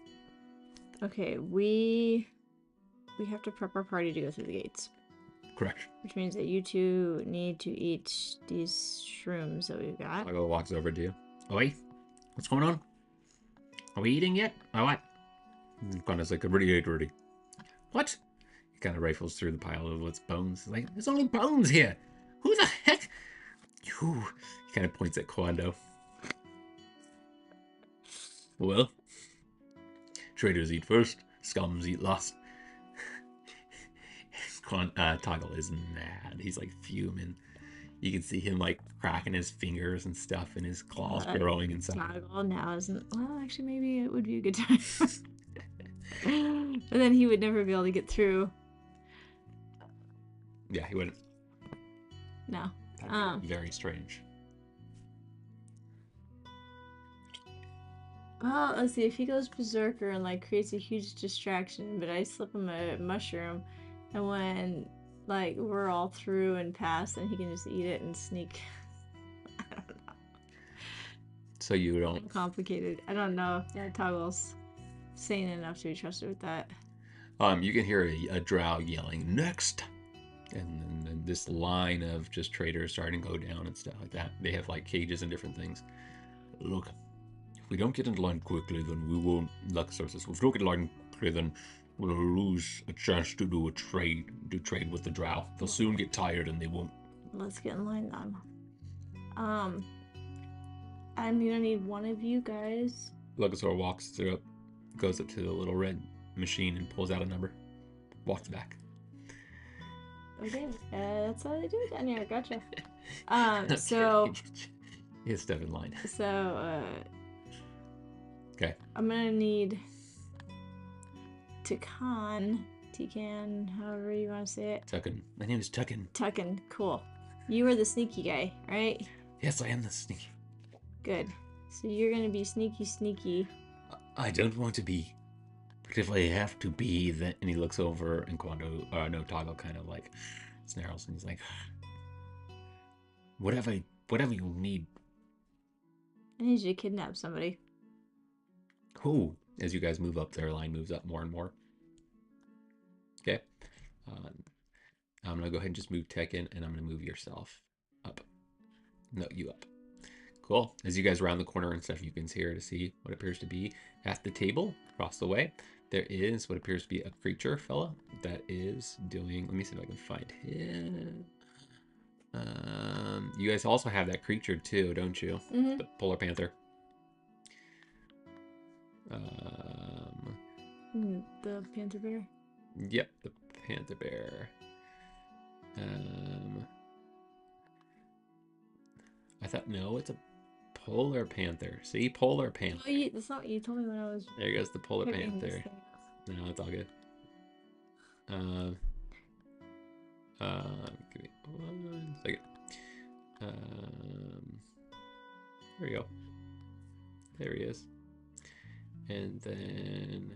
Okay, we have to prep our party to go through the gates. Correct. Which means that you two need to eat these shrooms that we've got. I'll go walks over to you. Oi, what's going on? Are we eating yet? Or what? Connor's like, already ate already. What? He kind of rifles through the pile of what's bones. He's like, there's only bones here. Who the heck? You. He kind of points at Quando. Well, traders eat first, scums eat last. Toggle is mad. He's like fuming. You can see him like cracking his fingers and stuff, and his claws growing and stuff. Toggle now isn't. Well, actually, maybe it would be a good time. But then he would never be able to get through. Yeah, he wouldn't. No. That'd be very strange. Well, let's see. If he goes berserker and like creates a huge distraction, but I slip him a mushroom, and when like we're all through and past, then he can just eat it and sneak. I don't know. So you don't... Complicated. I don't know if that Toggle's sane enough to be trusted with that. You can hear a Drow yelling, "Next!" And then this line of just traders starting to go down and stuff like that. They have like cages and different things. Look, if we don't get into line quickly, then we won't... Luxor says, if we don't get in line quickly, then we'll lose a chance to do trade with the Drow. They'll soon get tired and they won't. Let's get in line then. I'm gonna need one of you guys. Luxor walks through, goes up to the little red machine and pulls out a number. Walks back. Okay, that's how they do it down here. Gotcha. So you step in line. So okay. I'm gonna need Tikan, however you want to say it. Tuckin. My name is Tuckin. Tuckin, cool. You are the sneaky guy, right? Yes, I am the sneaky. Good. So you're gonna be sneaky. I don't want to be, but if I have to be, then... And he looks over, and Toggle kind of like snarls, and he's like, whatever you need. I need you to kidnap somebody. Who? As you guys move up, their line moves up more and more. Okay. I'm gonna go ahead and just move Tech in, and I'm gonna move yourself up. No, you up. Cool. As you guys round the corner and stuff, you can see here to see what appears to be at the table across the way. There is what appears to be a creature fella that is doing. Let me see if I can find him. You guys also have that creature too, don't you? Mm-hmm. The polar panther. The Panther Bear. Yep, the Panther Bear. I thought no, it's a polar panther. See, polar panther. Oh, that's not what you told me when I was. There goes the polar picking this panther. thing up. No, it's all good. Give me 1 second. There we go. There he is. And then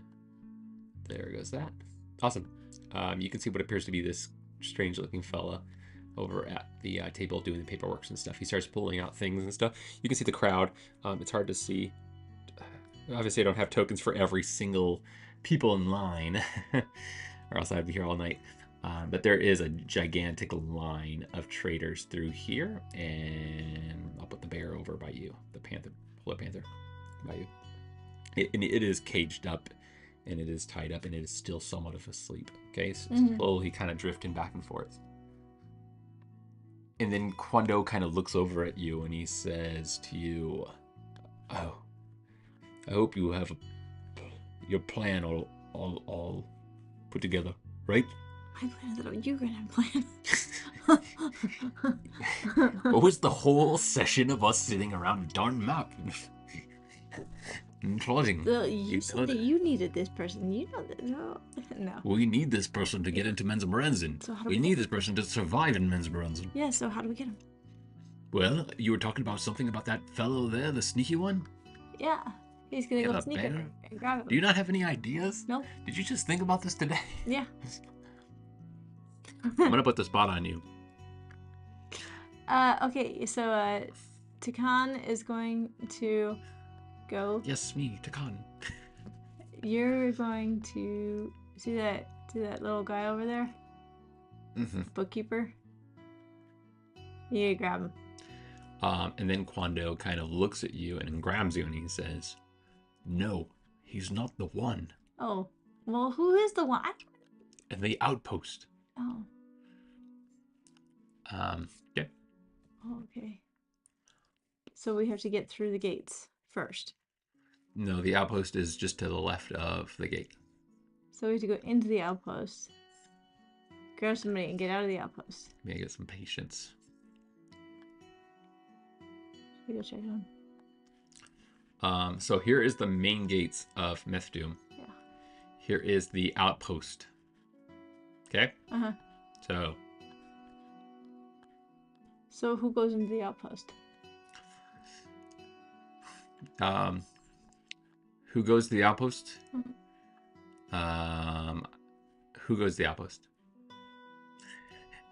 there goes that. Awesome. You can see what appears to be this strange looking fella over at the table doing the paperwork and stuff. He starts pulling out things and stuff. You can see the crowd. It's hard to see. Obviously, I don't have tokens for every single people in line, or else I'd be here all night. But there is a gigantic line of traders through here, and I'll put the bear over by you, the polar panther, by you. It is caged up, and it is tied up, and it is still somewhat of asleep. Okay, so slowly kind of drifting back and forth. And then Quando kind of looks over at you, and he says to you, "Oh, I hope you have your plan all put together, right?" I planned it out. You're gonna plan. What was the whole session of us sitting around a darn map and plotting? You said that you needed this person. You know that. No. We need this person to get into Menzoberranzan. So how do we need this person to survive in Menzoberranzan. Yeah, so how do we get him? Well, you were talking about something about that fellow there, the sneaky one? Yeah. He's gonna go sneak him and grab him. Do you not have any ideas? Nope. Did you just think about this today? Yeah. I'm gonna put the spot on you. Okay, so Takan is going to go. Yes, me, Takan. You're going to see that little guy over there? Mm-hmm. Bookkeeper? You grab him. And then Quando kind of looks at you and grabs you and he says, "No, he's not the one." Oh, well, who is the one? And the outpost. Oh. Yeah. Oh, okay. So we have to get through the gates first. No, the outpost is just to the left of the gate. So we have to go into the outpost, grab somebody, and get out of the outpost. May I get some patience? Should we go check on? So here is the main gates of Methdoom. Yeah. Here is the outpost. Okay? Uh-huh. So who goes into the outpost? Who goes to the outpost? Mm-hmm. Who goes to the outpost?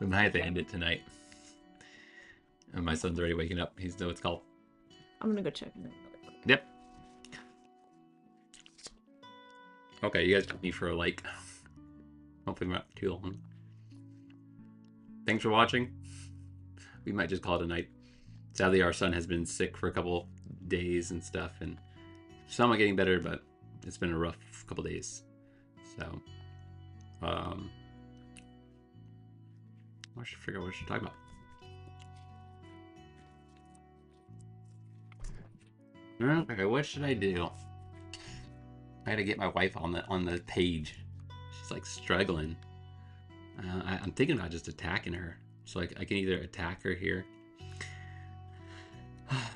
We might have to end it tonight. And my son's already waking up. He's know what it's called. I'm gonna go check on it. Yep. Okay, you guys with me for like, hopefully not too long. Thanks for watching. We might just call it a night. Sadly, our son has been sick for a couple days and stuff, and somewhat getting better, but it's been a rough couple days. So, I should figure out what I should talk about. Okay, what should I do? I gotta get my wife on the page. She's like struggling. I'm thinking about just attacking her. So I can either attack her here,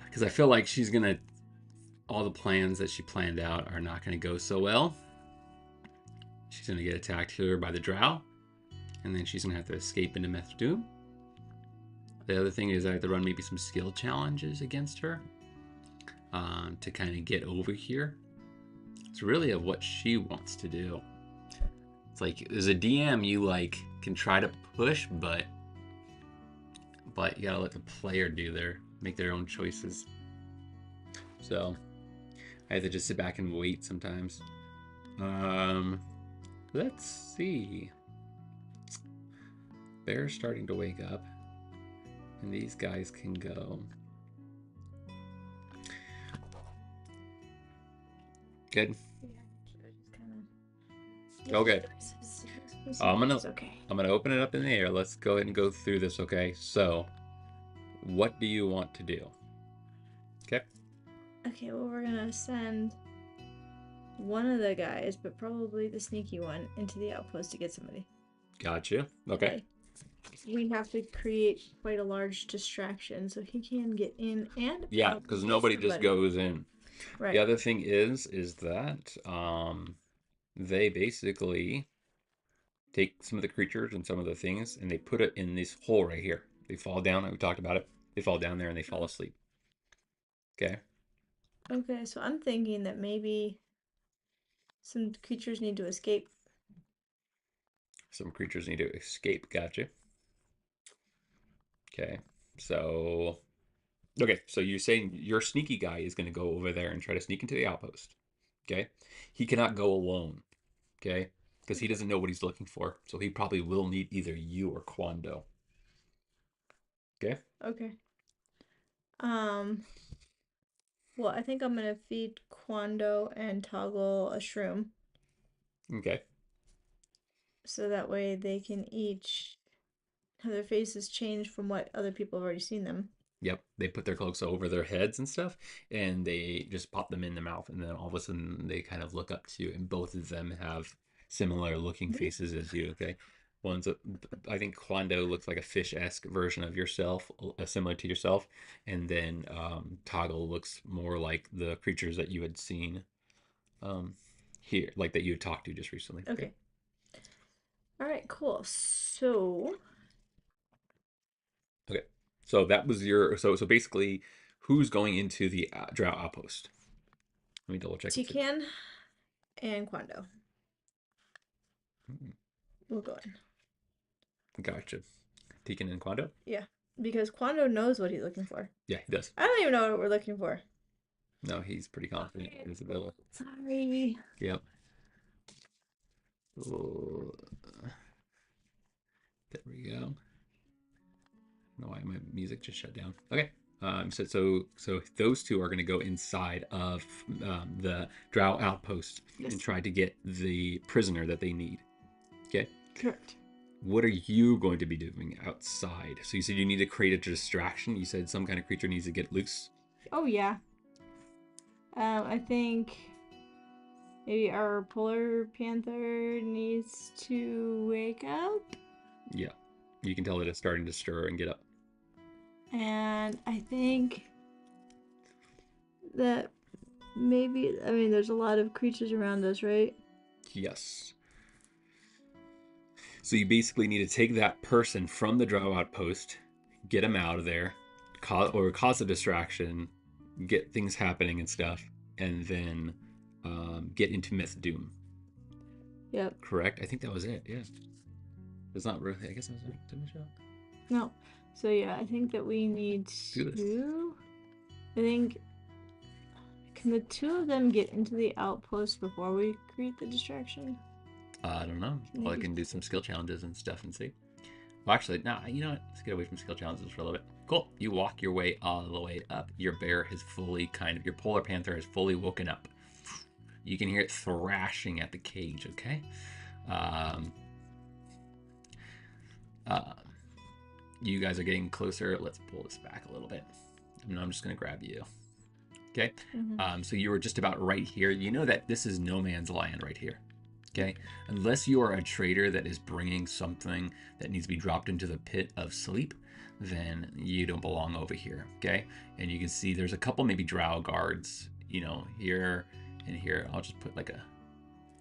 because I feel like she's gonna. All the plans that she planned out are not gonna go so well. She's gonna get attacked here by the Drow, and then she's gonna have to escape into Methdoom. The other thing is I have to run maybe some skill challenges against her to kind of get over here. It's really of what she wants to do. It's like as a DM, you like can try to push, but you gotta let the player make their own choices. So I have to just sit back and wait sometimes. Let's see. bear's starting to wake up. And these guys can go. Good. Okay. I'm gonna open it up in the air. Let's go ahead and go through this, okay? So, what do you want to do? Okay. Okay, well, we're gonna send one of the guys, but probably the sneaky one, into the outpost to get somebody. Gotcha. Okay. We have to create quite a large distraction so he can get in and yeah, out. because nobody just goes in. Right. The other thing is that they basically take some of the creatures and some of the things and they put it in this hole right here. They fall down. We talked about it. They fall down there and they fall asleep. Okay. Okay, so I'm thinking that maybe some creatures need to escape. Some creatures need to escape. Gotcha. Okay. So, okay. So you're saying your sneaky guy is going to go over there and try to sneak into the outpost. Okay. He cannot go alone. Okay. Because he doesn't know what he's looking for. So he probably will need either you or Quando. Okay. Okay. Well, I think I'm gonna feed Quando and Toggle a shroom. Okay. So that way they can each have their faces change from what other people have already seen them. Yep. They put their cloaks over their heads and stuff, and they just pop them in the mouth, and then all of a sudden they kind of look up to you, and both of them have similar looking faces as you. Okay. One's, I think Quando looks like a fish-esque version of yourself, similar to yourself, and then Toggle looks more like the creatures that you had seen here, like that you had talked to just recently. Okay. All right, cool. So. Okay. So that was your. So basically, who's going into the Drow outpost? Let me double check. Tikan and Quando. We'll go in. Gotcha. Tikan and Quando? Yeah, because Quando knows what he's looking for. Yeah, he does. I don't even know what we're looking for. No, he's pretty confident in his ability. Sorry. Yep. Oh, there we go. I don't know why my music just shut down. Okay. So those two are going to go inside of the Drow outpost and try to get the prisoner that they need. Okay. Correct. What are you going to be doing outside? So you said you need to create a distraction. You said some kind of creature needs to get loose. Oh yeah. I think maybe our polar panther needs to wake up. Yeah. You can tell that it's starting to stir and get up. And I think that maybe, I mean, there's a lot of creatures around us, right? Yes. So you basically need to take that person from the Drow outpost, get him out of there, cause a distraction, get things happening and stuff, and then get into Methdoom. Yep. Correct? I think that was it, yeah. It's not really, I guess that was it. Didn't show? No. So yeah, I think that we need to... I think... Can the two of them get into the outpost before we create the distraction? I don't know. Well, I can do some skill challenges and stuff and see. Well, actually, nah, you know what? Let's get away from skill challenges for a little bit. Cool. You walk your way all the way up. Your bear has fully your polar panther has fully woken up. You can hear it thrashing at the cage, okay? You guys are getting closer. Let's pull this back a little bit. I'm just going to grab you. Okay? Mm-hmm. So you were just about right here. You know that this is no man's land right here. Okay? Unless you are a trader that is bringing something that needs to be dropped into the pit of sleep, then you don't belong over here. Okay? And you can see there's a couple maybe drow guards, you know, here and here. I'll just put like a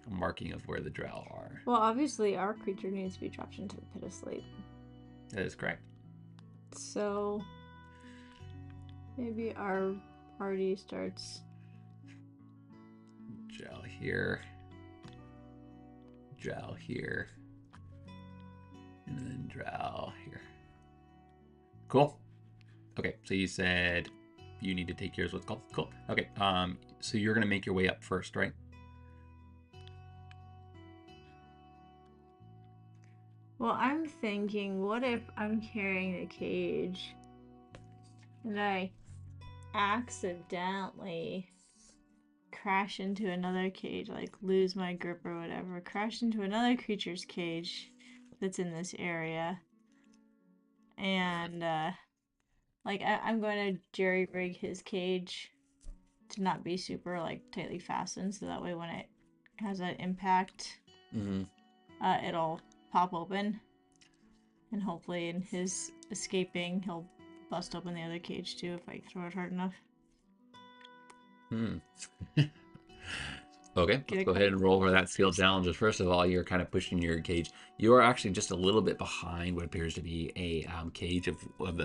marking of where the drow are. Well, obviously our creature needs to be dropped into the pit of sleep. That is correct. So maybe our party starts. Drow here. Drow here. And then drow here. Cool. Okay, so you said you need to take yours. What's called? Cool. Okay. So you're gonna make your way up first, right? Well, I'm thinking, what if I'm carrying the cage and I accidentally crash into another cage, like lose my grip or whatever, crash into another creature's cage that's in this area, and like I'm going to jerry rig his cage to not be super like tightly fastened, so that way when it has an impact, it'll pop open, and hopefully in his escaping, he'll bust open the other cage too if I throw it hard enough. Okay, let's go ahead and roll for that skill challenge. First of all, you're kind of pushing your cage. You are actually just a little bit behind what appears to be a cage of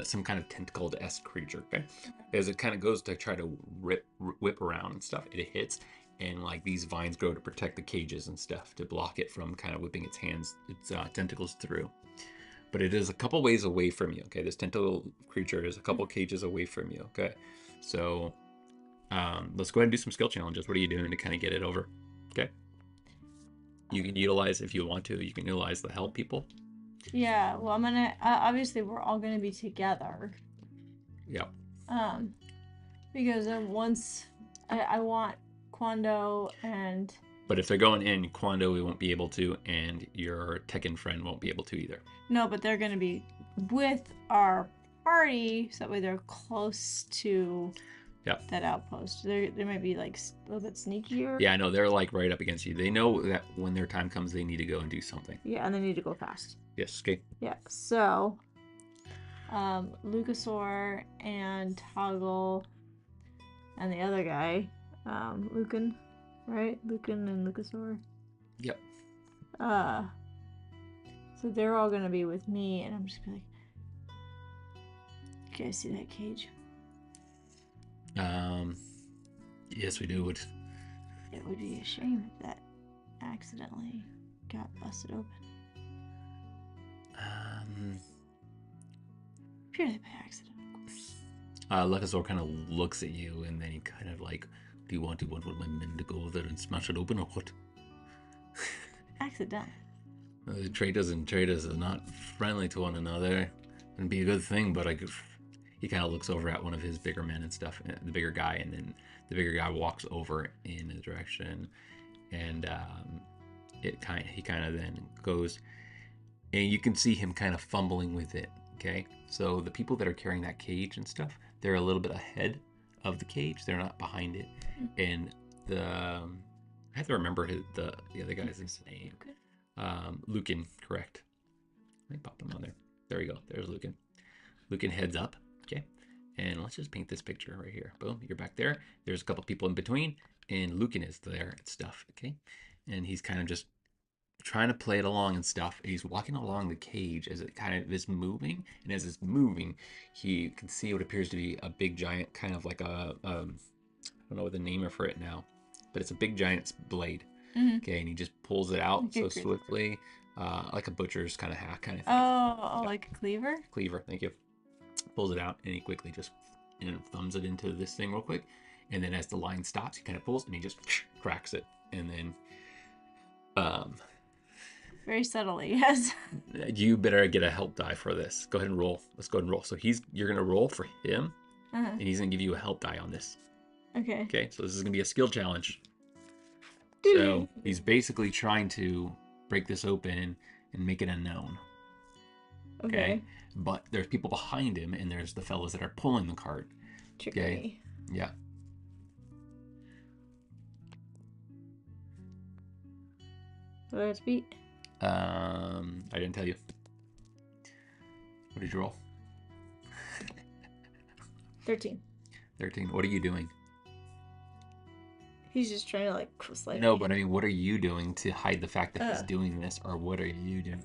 some kind of tentacled-esque creature. Okay, as it kind of goes to try to whip around and stuff, it hits, and like these vines grow to protect the cages and stuff to block it from kind of whipping its tentacles through. But it is a couple ways away from you. Okay, this tentacle creature is a couple cages away from you. Okay, so. Let's go ahead and do some skill challenges. What are you doing to kind of get it over? Okay. You can utilize, if you want to, you can utilize the help people. Yeah, well, I'm gonna, obviously we're all gonna be together. Yeah. Because then once, I want Quando and... But if they're going in, Quando we won't be able to, and your Tekken friend won't be able to either. No, but they're gonna be with our party, so that way they're close to... that outpost. They might be like a little bit sneakier. Yeah, I know. They're like right up against you. They know that when their time comes, they need to go and do something. Yeah, and they need to go fast. Yes, okay. Yeah, so Lucasaur and Toggle and the other guy, Lucan, right? Lucan and Lucasaur. Yep. So they're all gonna be with me, and I'm just gonna be like, you guys see that cage? Yes, we do. It would be a shame if that accidentally got busted open. Purely by accident, of course. Lucasaur kind of looks at you, and then he kind of like, do you want one of my men to go over there and smash it open, or what? Accidentally. Traders are not friendly to one another. It'd be a good thing, but he kind of looks over at one of his bigger men and stuff, the bigger guy, and then the bigger guy walks over in his direction, and he kind of then goes, and you can see him kind of fumbling with it. Okay, so the people that are carrying that cage and stuff, they're a little bit ahead of the cage. They're not behind it, and I have to remember the other guy's name. Lucan, correct. Let me pop him on there. There we go. There's Lucan. Lucan heads up. Okay, and let's just paint this picture right here. Boom, you're back there. There's a couple people in between, and Lucan is there and stuff. Okay, and he's kind of just trying to play it along and stuff. And he's walking along the cage as it kind of is moving, and as it's moving, he can see what appears to be a big giant, kind of like I don't know what the name for it now, but it's a big giant's blade. Mm-hmm. Okay, and he just pulls it out so swiftly, like a butcher's kind of hack kind of thing. Oh, like a cleaver? Cleaver, thank you. Pulls it out, and he quickly just thumbs it into this thing real quick, and then as the line stops, he kind of pulls, and he just cracks it, and then very subtly, yes. You better get a help die for this. Go ahead and roll. Let's go ahead and roll. So you're gonna roll for him, and he's gonna give you a help die on this. Okay. Okay, so this is gonna be a skill challenge. So he's basically trying to break this open and make it unknown. Okay. But there's people behind him, and there's the fellas that are pulling the cart. Trickery. Okay. Yeah. What do I have to beat? I didn't tell you. What did you roll? 13. 13. What are you doing? He's just trying to like slide. No, but I mean, what are you doing to hide the fact that he's doing this, or what are you doing?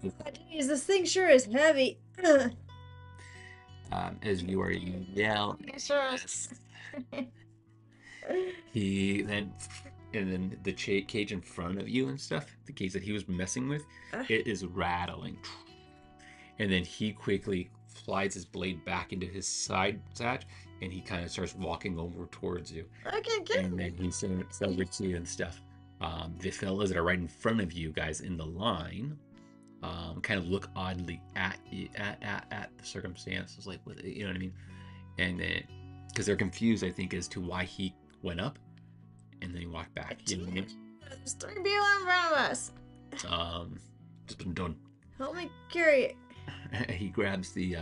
Jeez, this thing sure is heavy. As you are yelling. Yes. He then, and then the cage in front of you and stuff, the cage that he was messing with, it is rattling. And then he quickly slides his blade back into his side satch, and he kind of starts walking over towards you. And then he's over to you and stuff. The fellas that are right in front of you guys in the line, kind of look oddly at the circumstances, like with you know what I mean, and then because they're confused, I think, as to why he went up and then he walked back. You know what I mean? There's 3 people in front of us. Just been done. Help me carry it. He grabs the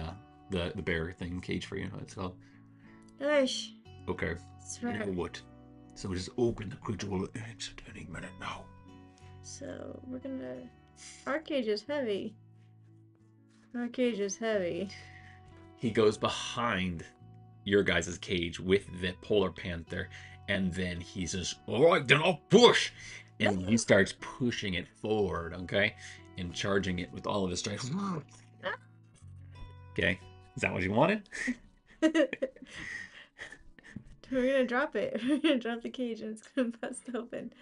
bear thing cage for you. It's called. Gosh. Okay. That's You know right. what? So just open the creature will exit any minute now. So we're gonna. Our cage is heavy. Our cage is heavy. He goes behind your guys' cage with the polar panther, and then he says, "All right, then I'll push," and he starts pushing it forward, okay, and charging it with all of his strength. Okay, is that what you wanted? We're gonna drop it. We're gonna drop the cage and it's gonna bust open.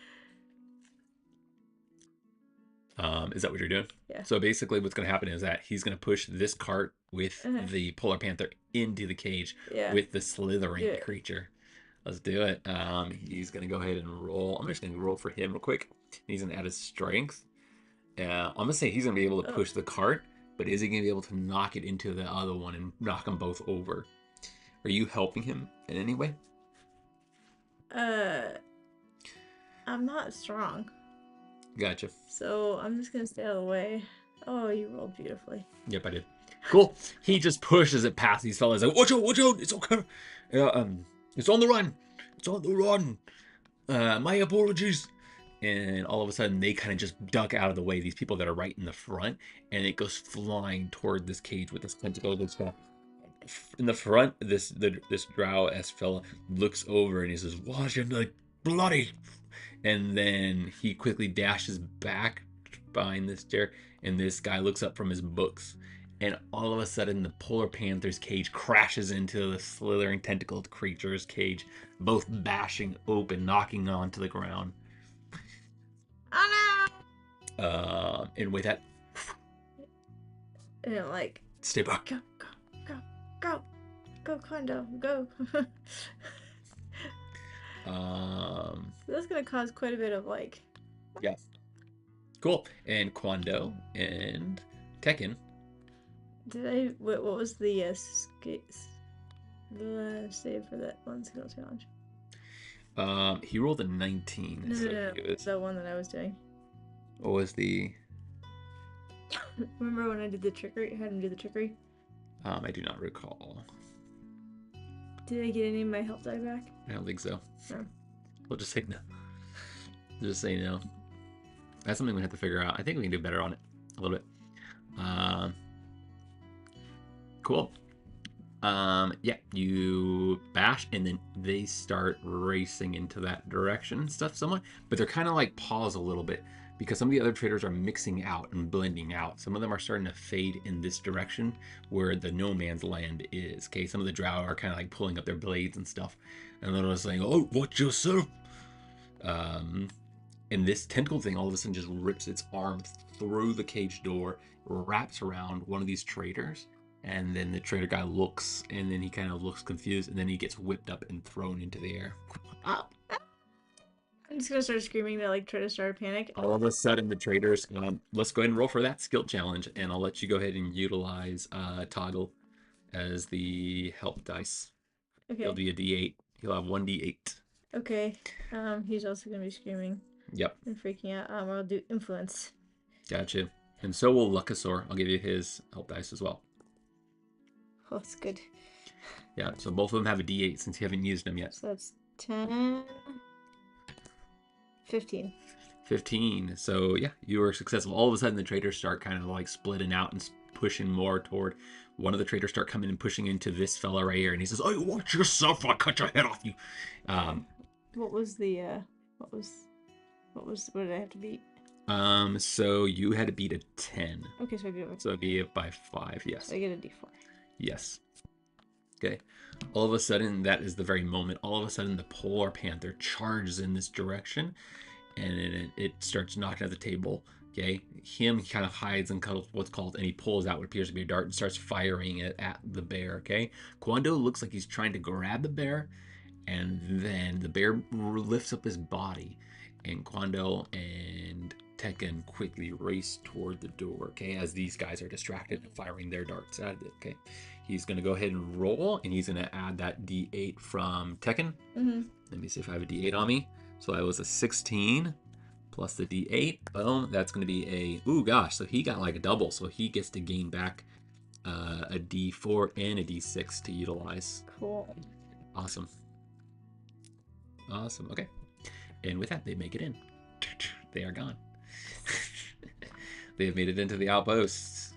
Is that what you're doing? Yeah. So basically what's going to happen is that he's going to push this cart with the polar panther into the cage with the slithering creature. Let's do it. He's going to go ahead and roll. I'm just going to roll for him real quick. He's going to add his strength. I'm going to say he's going to be able to push the cart, but is he going to be able to knock it into the other one and knock them both over? Are you helping him in any way? I'm not strong. Gotcha. So I'm just gonna stay out of the way. Oh, you rolled beautifully. Yep, I did. Cool. He just pushes it past these fellas. Like, watch out, it's okay. It's on the run. It's on the run. My apologies. And all of a sudden, they kind of just duck out of the way. These people that are right in the front, and it goes flying toward this cage with this tentacle. In the front, this Drow-esque fella looks over and he says, "Watch him, like bloody!" And then he quickly dashes back behind this chair, and this guy looks up from his books, and all of a sudden the polar panther's cage crashes into the slithering tentacled creature's cage, both bashing open, knocking onto the ground. Oh no! And with that, and like, stay back. Go, Kondo, go. That's gonna cause quite a bit of like. Yeah. Cool. And Kwando and Tekken. Did I? What was the save for that one skill challenge? He rolled a 19. No, the one that I was doing. What was the? Remember when I did the trickery? I had him do the trickery. I do not recall. Did I get any of my help die back? I don't think so. No. We'll just say no. Just say no. That's something we have to figure out. I think we can do better on it a little bit. Cool. Yeah, you bash, and then they start racing into that direction and stuff somewhat. But they're kind of like pause a little bit because some of the other traders are mixing out and blending out. Some of them are starting to fade in this direction where the no man's land is. Okay, some of the Drow are kind of like pulling up their blades and stuff, and they're just saying, "Oh, watch yourself." And this tentacle thing all of a sudden just rips its arm through the cage door, wraps around one of these traders, and then the trader guy looks, and then he kind of looks confused, and then he gets whipped up and thrown into the air. I'm just gonna start screaming to like try to start a panic. All of a sudden, the traders. Let's go ahead and roll for that skill challenge, and I'll let you go ahead and utilize Toggle as the help dice. Okay. He'll be a D8. He'll have 1D8. Okay. He's also gonna be screaming. Yep. And freaking out. I'll do influence. Gotcha. And so will Lucasaur. I'll give you his help dice as well. Oh, that's good. Yeah, so both of them have a D8 since you haven't used them yet. So that's 10. 15. 15. So yeah, you were successful. All of a sudden, the traders start kind of like splitting out and pushing more toward. One of the traders start coming and pushing into this fella right here, and he says, "Oh, watch yourself! I'll cut your head off you." What was the? What did I have to beat? So you had to beat a 10. Okay, so I beat it. So it'd be by 5. Yes. So I get a D4. Yes. Okay. All of a sudden, that is the very moment. All of a sudden, the polar panther charges in this direction, and it starts knocking at the table. Okay. He kind of hides and cuddles what's called, and he pulls out what appears to be a dart and starts firing it at the bear. Okay. Kwando looks like he's trying to grab the bear, and then the bear lifts up his body, and Kwando and Tekken quickly race toward the door, okay, as these guys are distracted and firing their darts at it, okay. He's going to go ahead and roll, and he's going to add that D8 from Tekken. Let me see if I have a D8 on me. So that was a 16 plus the D8. Boom. That's going to be a, ooh, gosh. So he got like a double. So he gets to gain back a D4 and a D6 to utilize. Cool. Awesome. Awesome. Okay. And with that, they make it in. They are gone. They have made it into the outposts.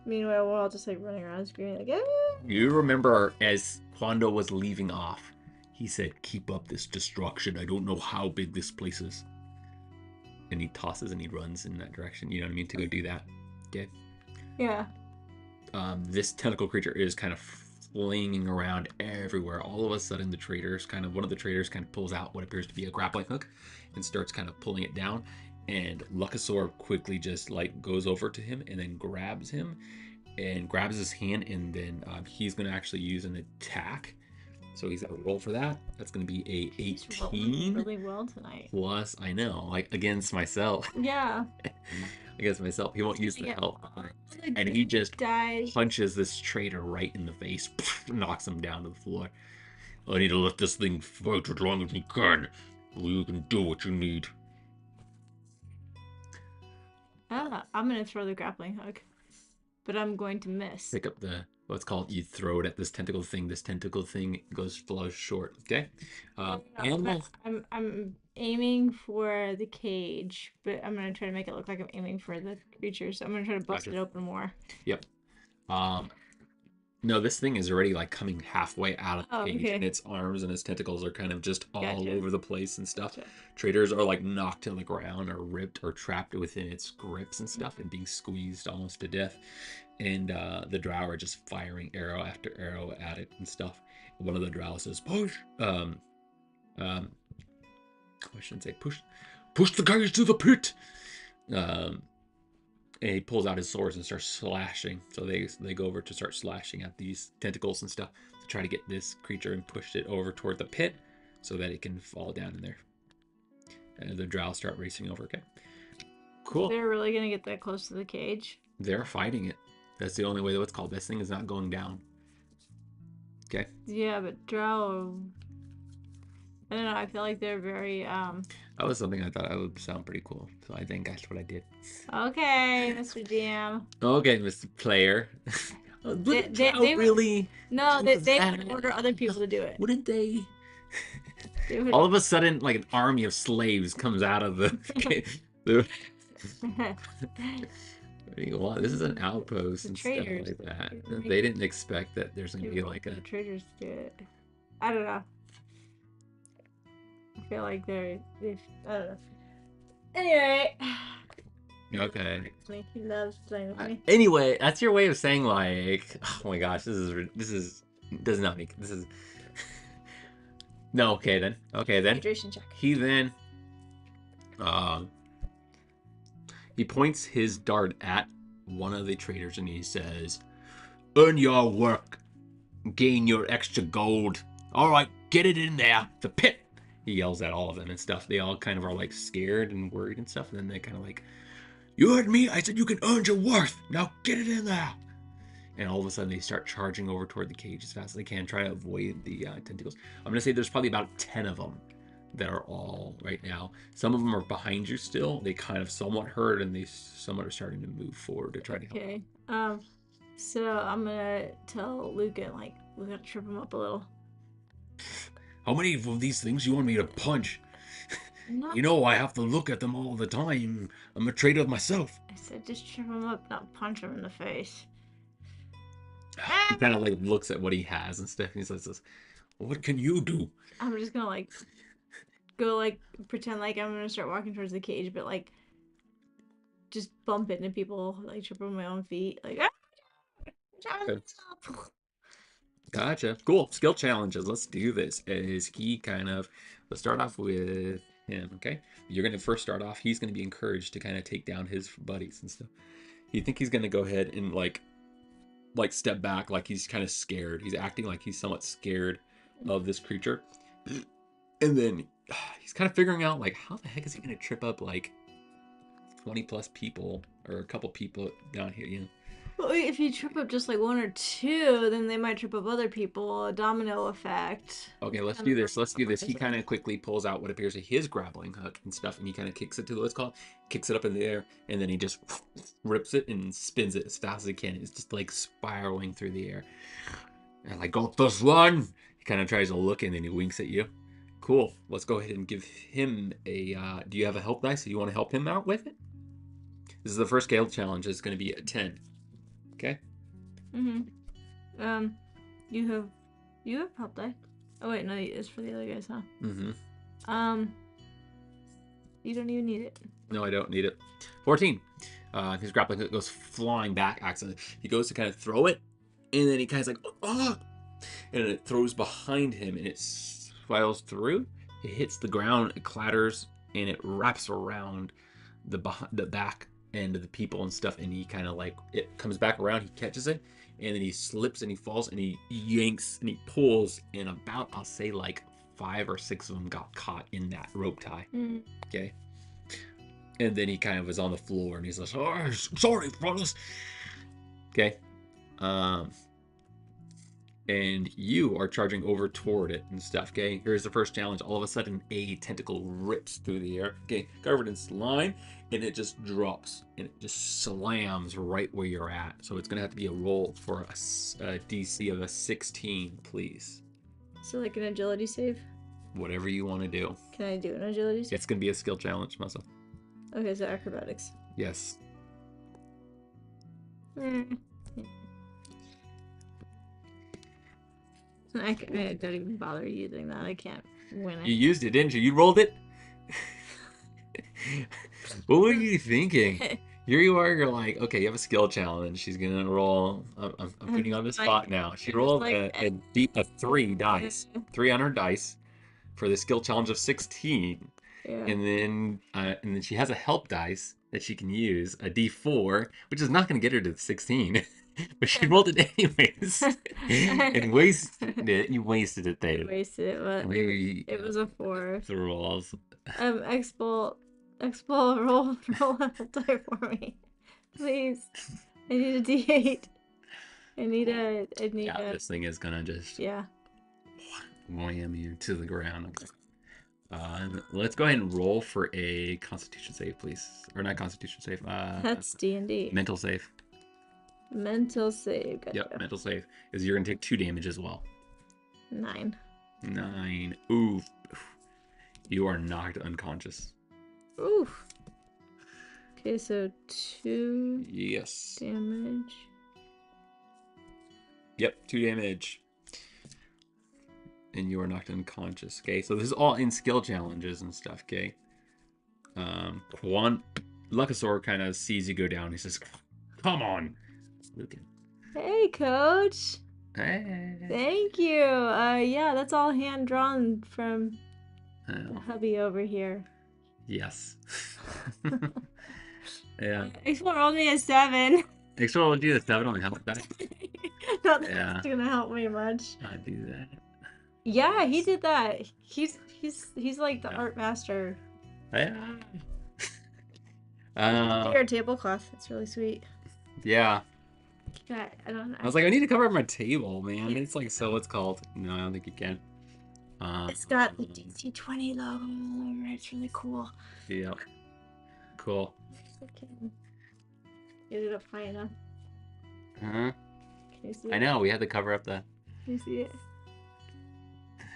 Meanwhile, we're all just like running around screaming like, "Ah!" You remember as Quando was leaving off, he said, "Keep up this destruction. I don't know how big this place is." And he tosses and he runs in that direction. You know what I mean? To go do that. Okay. Yeah. This tentacle creature is kind of flinging around everywhere. All of a sudden, one of the traders kind of pulls out what appears to be a grappling hook and starts kind of pulling it down. And Lucasaur quickly just like goes over to him and then grabs him and grabs his hand. And then he's going to actually use an attack. So he's got to roll for that. That's going to be a 18. Really well tonight. Plus, I know, like against myself. Yeah. Against myself. He won't use the help. And he just punches this trader right in the face. Knocks him down to the floor. I need to let this thing fight as long as we can. You can do what you need. I'm going to throw the grappling hook. But I'm going to miss. Pick up what's called, you throw it at this tentacle thing. This tentacle thing flows short. Okay. Animals. I'm aiming for the cage, but I'm gonna try to make it look like I'm aiming for the creature. So I'm gonna try to bust it open more. Yep. No, this thing is already like coming halfway out of the cage, and its arms and its tentacles are kind of just all over the place and stuff. Gotcha. Traders are like knocked to the ground or ripped or trapped within its grips and stuff and being squeezed almost to death. And the Drow are just firing arrow after arrow at it and stuff. One of the Drow says, "Push!" I shouldn't say push. Push the guys to the pit. And he pulls out his swords and starts slashing. So they go over to start slashing at these tentacles and stuff to try to get this creature and push it over toward the pit so that it can fall down in there. And the Drow start racing over. Okay. Cool. They're really gonna get that close to the cage? They're fighting it. That's the only way that what's called. This thing is not going down. Okay. Yeah, but Drow, I don't know, I feel like they're very That was something I thought would sound pretty cool. So I think that's what I did. Okay, Mr. DM. Okay, Mr. Player. They really? No, they would order other people to do it. Wouldn't they? All of a sudden, like an army of slaves comes out of the this is an outpost and stuff like that. They didn't expect that there's gonna be like a traders do it. I don't know. I feel like I don't know. Anyway. Okay. He loves playing with me. Anyway, that's your way of saying like, oh my gosh, this does not make this is. No, okay then. Hydration check. He then, he points his dart at one of the traders and he says, "Earn your work, gain your extra gold. All right, get it in there, the pit." He yells at all of them and stuff. They all kind of are like scared and worried and stuff. And then they kind of like, "You heard me. I said you can earn your worth. Now get it in there." And all of a sudden they start charging over toward the cage as fast as they can, trying to avoid the tentacles. I'm going to say there's probably about 10 of them that are all right now. Some of them are behind you still. They kind of somewhat hurt and they somewhat are starting to move forward to try to help. Okay. So I'm going to tell Luca, like, we got to trip him up a little. How many of these things you want me to punch? You know, I have to look at them all the time. I'm a trader myself. I said just trip him up, not punch him in the face. He kind of like looks at what he has and stuff. And he says, "What can you do?" I'm just gonna like go like pretend like I'm gonna start walking towards the cage, but like just bump into people, like trip on my own feet, like. Okay. Gotcha. Cool. Skill challenges. Let's do this. Let's start off with him. Okay. You're gonna first start off. He's gonna be encouraged to kind of take down his buddies and stuff. You think he's gonna go ahead and like step back, like he's kind of scared. He's acting like he's somewhat scared of this creature. And then he's kind of figuring out like how the heck is he gonna trip up like 20 plus people or a couple people down here, you know. Well, if you trip up just like one or two, then they might trip up other people. A domino effect. Okay, let's do this. Let's do this. He kind of quickly pulls out what appears to be his grappling hook and stuff, and he kind of kicks it to what's called, kicks it up in the air, and then he just rips it and spins it as fast as he can. It's just like spiraling through the air. And I got this one. He kind of tries to look, and then he winks at you. Cool. Let's go ahead and give him a. Do you have a help dice? Do you want to help him out with it? This is the first scale challenge. It's going to be a 10. Okay. You have help die. Oh wait, no, it's for the other guys, huh? You don't even need it. No, I don't need it. 14. His grappling hook goes flying back accidentally. He goes to kind of throw it, and then he kind of like, oh, and it throws behind him, and it spirals through. It hits the ground, it clatters, and it wraps around the back end of the people and stuff, and he kind of like, it comes back around, he catches it, and then he slips and he falls and he yanks and he pulls, and about, I'll say like 5 or 6 of them got caught in that rope tie. Okay. And then he kind of was on the floor and he's like, oh, sorry, brothers. Okay. And you are charging over toward it and stuff. Okay. Here's the first challenge. All of a sudden, a tentacle rips through the air. Okay. Covered in slime, and it just drops and it just slams right where you're at. So it's going to have to be a roll for a DC of a 16, please. So like an agility save? Whatever you want to do. Can I do an agility save? It's going to be a skill challenge, Muscle. Okay, so acrobatics. Yes. I don't even bother using that. I can't win it. You used it, didn't you? You rolled it? What were you thinking? Here you are, you're like, okay, you have a skill challenge. She's going to roll. I'm putting you on the spot now. She rolled a 3 dice. 3 on her dice for the skill challenge of 16. Yeah. And then she has a help dice that she can use, a D4, which is not going to get her to the 16. But she rolled it anyways. And wasted it. You wasted it, David. Wasted it, but it was a 4. The rolls. Expo, roll a die for me. Please. I need a D8. I need this thing is gonna just wham you to the ground. Okay. Let's go ahead and roll for a Constitution save, please. Or not Constitution save. That's D&D. Mental save. Mental save. Gotcha. Yep, mental save. Because you're gonna take 2 damage as well. 9. 9. Oof. You are knocked unconscious. Oof. Okay, so 2 yes. damage. Yep, 2 damage. And you are knocked unconscious. Okay, so this is all in skill challenges and stuff. Okay. Lucasaur kind of sees you go down. He says, "Come on, Lucan." Hey, Coach. Hey. Thank you. Yeah, that's all hand drawn from the hubby over here. Yes. Yeah. Explore rolled me a 7. Explore rolled you a 7 on the help die. Not that that's gonna help me much. I do that. Yeah, he did that. He's like the art master. Yeah. Your tablecloth. It's really sweet. Yeah. God, I was like, I need to cover up my table, man. It's like, so what's called? No, I don't think you can. It's got the DC-20 logo all over it. It's really cool. Yeah. Cool. Okay. Get it up high enough. Can you see it? I know, we had to cover up the... Can you see it?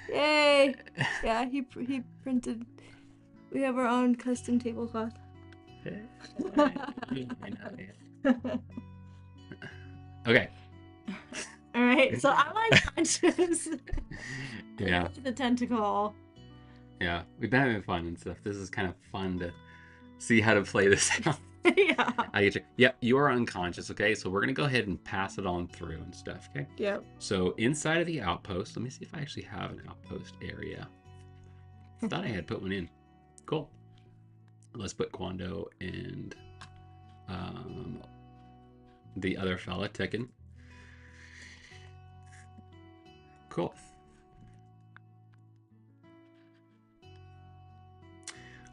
Yay! Yeah, he printed... We have our own custom tablecloth. Okay. Alright, so I'm unconscious. Yeah. The tentacle. Yeah, we've been having fun and stuff. This is kind of fun to see how to play this out. Yeah. I get you. Yep, you are unconscious, okay? So we're going to go ahead and pass it on through and stuff, okay? Yep. So inside of the outpost, let me see if I actually have an outpost area. I thought I had put one in. Cool. Let's put Quando and the other fella, Tekken. Cool.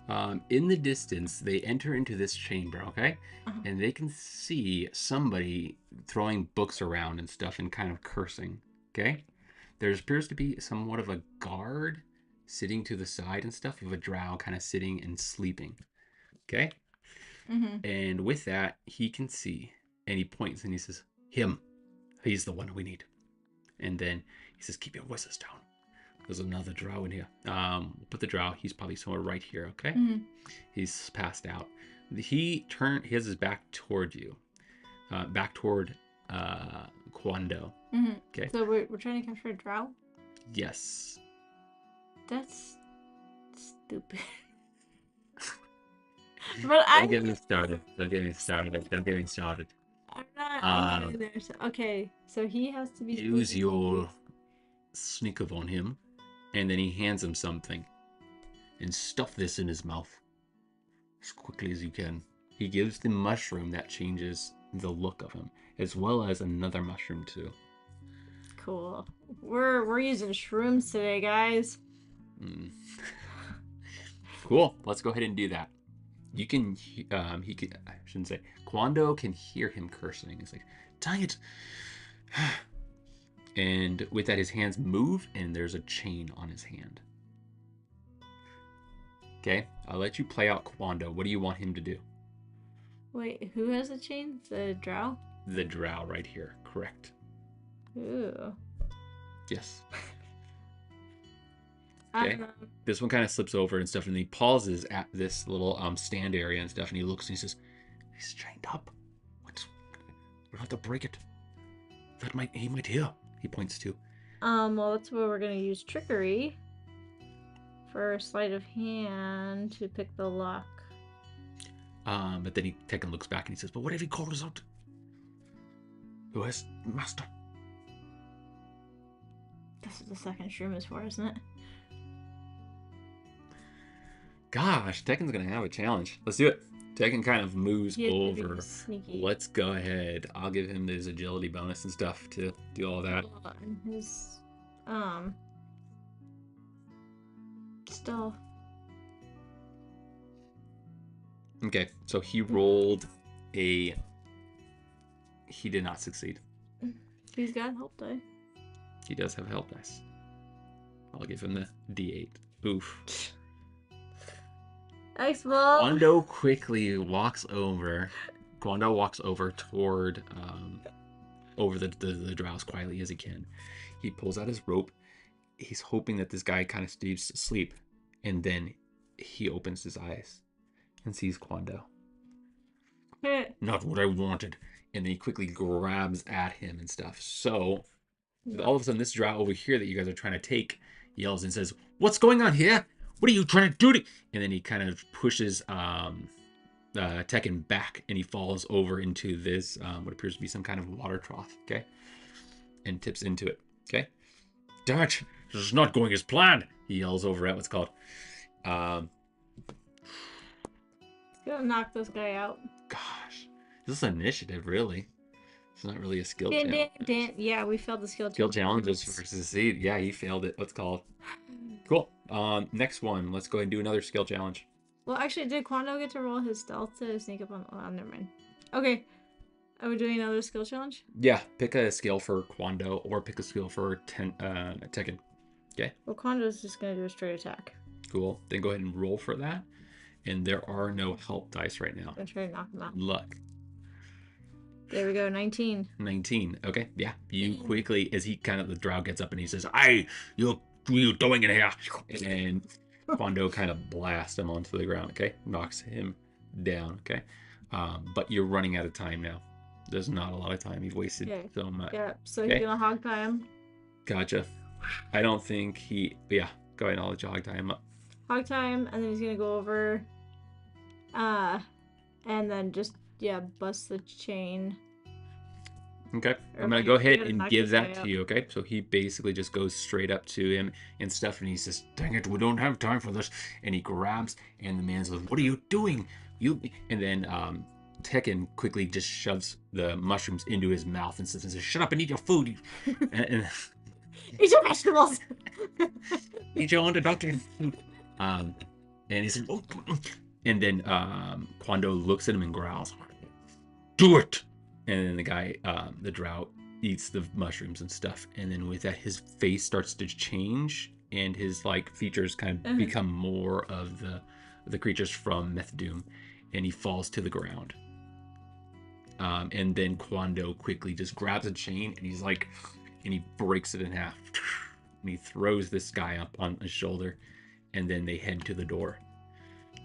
In the distance, they enter into this chamber, okay? Uh-huh. And they can see somebody throwing books around and stuff and kind of cursing, okay? There appears to be somewhat of a guard sitting to the side and stuff of a drow kind of sitting and sleeping, okay? Mm-hmm. And with that, he can see and he points and he says, him, he's the one we need. And then he says, keep your voices down. There's another drow in here. We'll put the drow. He's probably somewhere right here. Okay. Mm-hmm. He's passed out. He has his back toward you, back toward Quando. Mm-hmm. Okay. So we're trying to capture a drow? Yes. That's stupid. But Don't get me started. Don't get me started. Don't get me started. I'm not there. So, okay, so he has to be Use sneaky. your sneak up on him, and then he hands him something, and stuff this in his mouth as quickly as you can. He gives the mushroom that changes the look of him, as well as another mushroom too. Cool. We're using shrooms today, guys. Cool. Let's go ahead and do that. You can, he can, I shouldn't say, Quando can hear him cursing. He's like, dang it. And with that, his hands move, and there's a chain on his hand. Okay, I'll let you play out Quando. What do you want him to do? Wait, who has the chain? The drow? The drow right here. Correct. Ooh. Yes. Okay. This one kind of slips over and stuff, and he pauses at this little stand area and stuff, and he looks and he says, he's chained up. We'll have to break it. He might hear. He points to. Well, that's where we're gonna use trickery for sleight of hand to pick the lock. But then Tekken looks back and he says, but what if he calls out? Who has master? This is the second shroom is for, isn't it? Gosh, Tekken's gonna have a challenge. Let's do it. Tekken kind of moves over. Let's go ahead. I'll give him his agility bonus and stuff to do all that. His still. Okay, so he rolled he did not succeed. He's got help die. He does have help dice. I'll give him the D8. Oof. X-Ball. Quando quickly walks over. Quando walks over toward over the drows quietly as he can. He pulls out his rope. He's hoping that this guy kind of stays asleep, and then he opens his eyes and sees Quando. Not what I wanted. And then he quickly grabs at him and stuff. So all of a sudden, this drow over here that you guys are trying to take yells and says, "What's going on here? What are you trying to do to..." And then he kind of pushes Tekken back, and he falls over into this, what appears to be some kind of water trough, okay? And tips into it, okay? Damn it, this is not going as planned, he yells over at what's called. Gonna knock this guy out. Gosh, this is initiative, really. It's not really a skill challenge. Yeah, we failed the skill challenge. Skill challenges for succeed. Yeah, he failed it. What's called? Cool. Next one. Let's go ahead and do another skill challenge. Well, actually, did Quando get to roll his stealth to sneak up on... Oh, never mind. Okay. Are we doing another skill challenge? Yeah, pick a skill for Quando or pick a skill for Tekken. Okay? Well, Quando's just going to do a straight attack. Cool. Then go ahead and roll for that. And there are no help dice right now. I'm going to try to knock him out. Luck. There we go, 19. 19. Okay, yeah. You quickly, as he kind of, the drow gets up and he says, "Hey, what are you doing in here?" And Quando kind of blasts him onto the ground, okay? Knocks him down, okay? But you're running out of time now. There's not a lot of time. You've wasted so much. Yeah, so he's gonna hog tie him. Gotcha. I don't think he... Yeah, go ahead and I'll let you hog tie him up. Hog tie him, and then he's gonna go over... and then just, bust the chain. Okay, I'm gonna go ahead and give that to you, okay? So he basically just goes straight up to him and stuff, and he says, "Dang it, we don't have time for this." And he grabs, and the man says, "What are you doing? You..." And then Tekken quickly just shoves the mushrooms into his mouth and says, "Shut up and eat your food." and Eat your vegetables. Eat your own deductive food. And he says, oh. And then Quando looks at him and growls, do it. And then the guy, the Drow, eats the mushrooms and stuff. And then with that, his face starts to change, and his like features kind of become more of the creatures from Methdoom, and he falls to the ground. And then Quando quickly just grabs a chain, and he's like, and he breaks it in half, and he throws this guy up on his shoulder, and then they head to the door.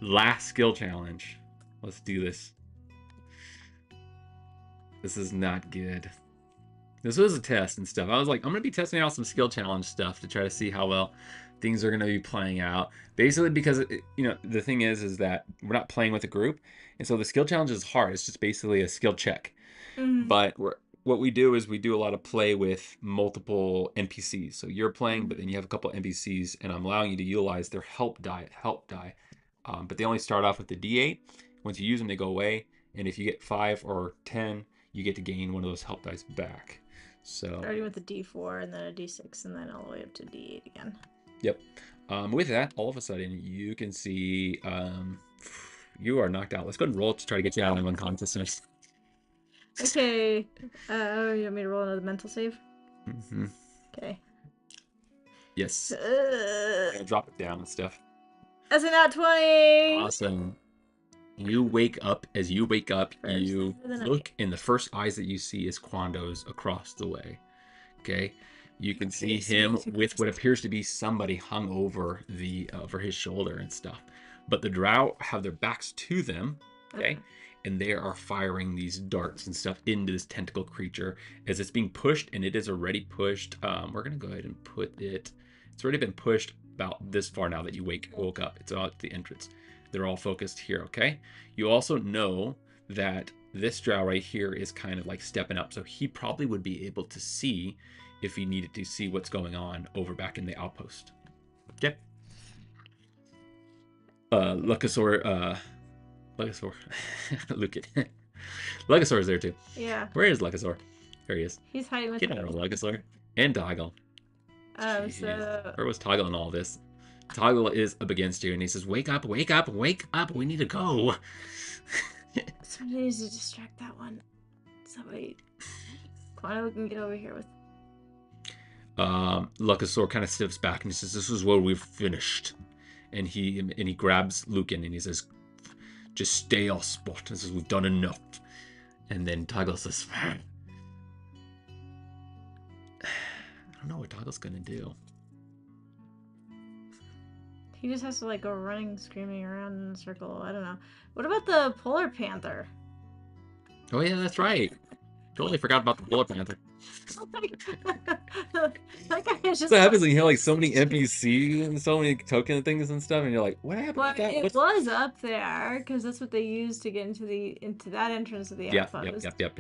Last skill challenge. Let's do this. This is not good. This was a test and stuff. I was like, I'm going to be testing out some skill challenge stuff to try to see how well things are going to be playing out. Basically, because, you know, the thing is that we're not playing with a group. And so the skill challenge is hard. It's just basically a skill check. But what we do is we do a lot of play with multiple NPCs. So you're playing, but then you have a couple NPCs, and I'm allowing you to utilize their help die. But they only start off with the D8. Once you use them, they go away. And if you get 5 or 10, you get to gain one of those help dice back. So starting with a D4 and then a D6 and then all the way up to D8 again. Yep. With that, all of a sudden, you can see you are knocked out. Let's go and roll to try to get you out of unconsciousness. Okay. You want me to roll another mental save? Mm-hmm. Okay. Yes. Drop it down and stuff. That's a nat 20! Awesome. You wake up. As you wake up, you look, and the first eyes that you see is Quando's across the way. Okay? You can see him with what appears to be somebody hung over over his shoulder and stuff. But the Drow have their backs to them, okay? And they are firing these darts and stuff into this tentacle creature as it's being pushed, and it is already pushed. We're going to go ahead and put it... It's already been pushed about this far now that you woke up. It's out at the entrance. They're all focused here, okay? You also know that this Drow right here is kind of like stepping up, so he probably would be able to see if he needed to see what's going on over back in the outpost. Okay? Lucasaur, Lucan. Lucasaur is there too. Yeah. Where is Lucasaur? There he is. He's hiding with Get out of Lucasaur. And Toggle. So... Where was Toggle in all this? Toggle is up against you, and he says, wake up, wake up, wake up, we need to go. Somebody needs to distract that one. Somebody... Quando can get over here with... Lucasaur kind of steps back, and he says, this is where we've finished. And he grabs Lucan, and he says, just stay on spot. He says, we've done enough. And then Toggle says, I don't know what Toggle's gonna do. He just has to like go running, screaming around in a circle. I don't know. What about the polar panther? Oh yeah, that's right. Totally forgot about the polar panther. That guy is just... So happens when you hear like so many NPCs and so many token things and stuff, and you're like, what happened with that? It was up there because that's what they used to get into that entrance of the outpost. Yep.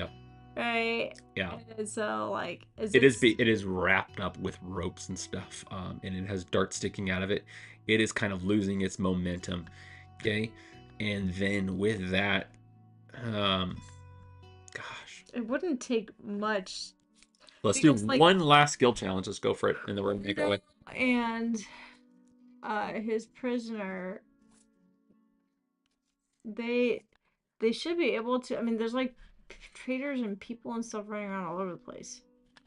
Right. Yeah. And so like, it is wrapped up with ropes and stuff, and it has darts sticking out of it. It is kind of losing its momentum. Okay, and then with that, gosh, it wouldn't take much. Let's do one last skill challenge. Let's go for it, and then we're gonna make our way. And his prisoner, they should be able to. I mean, there's like traders and people and stuff running around all over the place.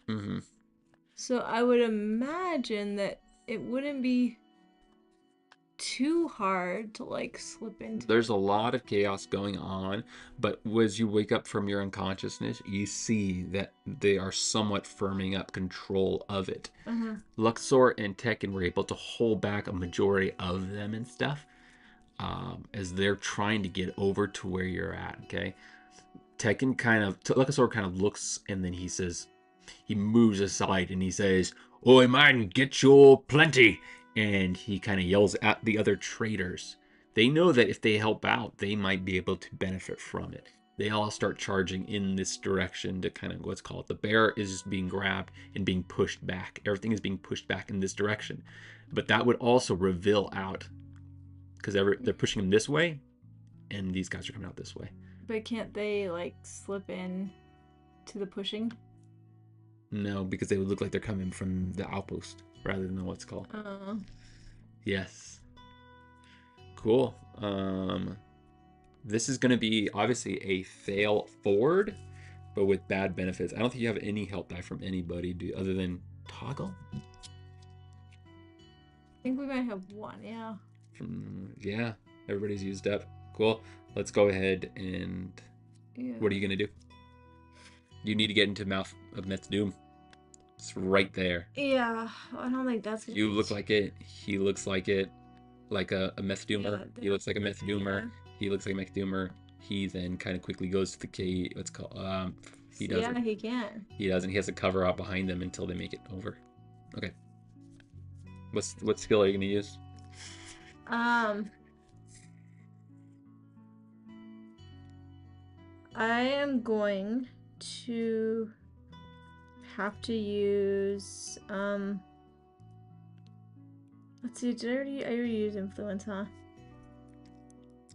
Mm-hmm. So I would imagine that it wouldn't be too hard to like slip into. There's a lot of chaos going on, but as you wake up from your unconsciousness, you see that they are somewhat firming up control of it. Luxor and Tekken were able to hold back a majority of them and stuff, as they're trying to get over to where you're at. Okay, Luxor kind of looks, and then he moves aside and he says, "Oi man, get your plenty." And he kind of yells at the other traders. They know that if they help out, they might be able to benefit from it. They all start charging in this direction to kind of what's called. The bear is just being grabbed and being pushed back. Everything is being pushed back in this direction. But that would also reveal out, because they're pushing him this way, and these guys are coming out this way. But can't they like slip in to the pushing? No, because they would look like they're coming from the outpost rather than what's called. Yes. Cool. This is going to be obviously a fail forward, but with bad benefits. I don't think you have any help die from anybody other than Toggle. I think we might have one, yeah. Yeah, everybody's used up. Cool. Let's go ahead and... Yeah. What are you going to do? You need to get into Mouth of Methdoom. It's right there. Yeah, I don't think that's gonna You look like it. He looks like it. Like a Methdoomer. Yeah, he looks like a Methdoomer. Yeah. He looks like a Methdoomer. He then kind of quickly goes to the cave. What's called? He doesn't. Yeah, he can. He doesn't. He has to cover up behind them until they make it over. Okay. What skill are you gonna use? I am going to have to use let's see, I already used influence, huh?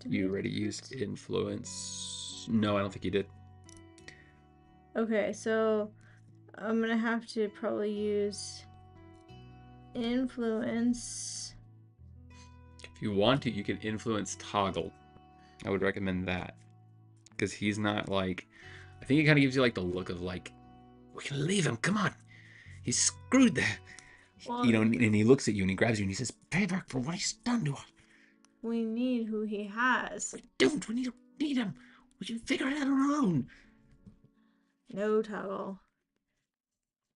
You already used influence? No, I don't think you did. Okay, so I'm gonna have to probably use influence. If you want to, you can influence Toggle. I would recommend that. Because he's not like... I think he kind of gives you like the look of like, we can leave him, come on. He's screwed there. Well, you know, and he looks at you and he grabs you and he says, payback for what he's done to us. We need who he has. We don't, we need him. We can figure it out on our own. No, Toggle.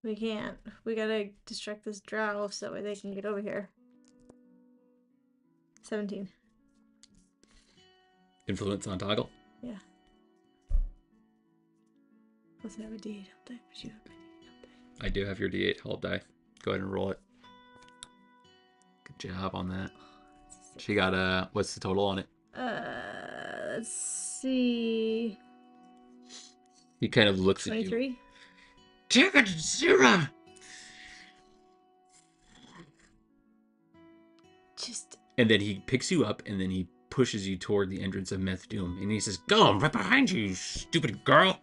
We can't. We gotta distract this Drow so that way they can get over here. 17. Influence on Toggle? Yeah. Plus I have a D8 help die, but you have my D8 help die. I do have your D8 help die. Go ahead and roll it. Good job on that. She got what's the total on it? Let's see. He kind of looks 23? At you. 23? Take it, Zira! And then he picks you up and then he pushes you toward the entrance of Methdoom. And he says, go, I'm right behind you, you stupid girl.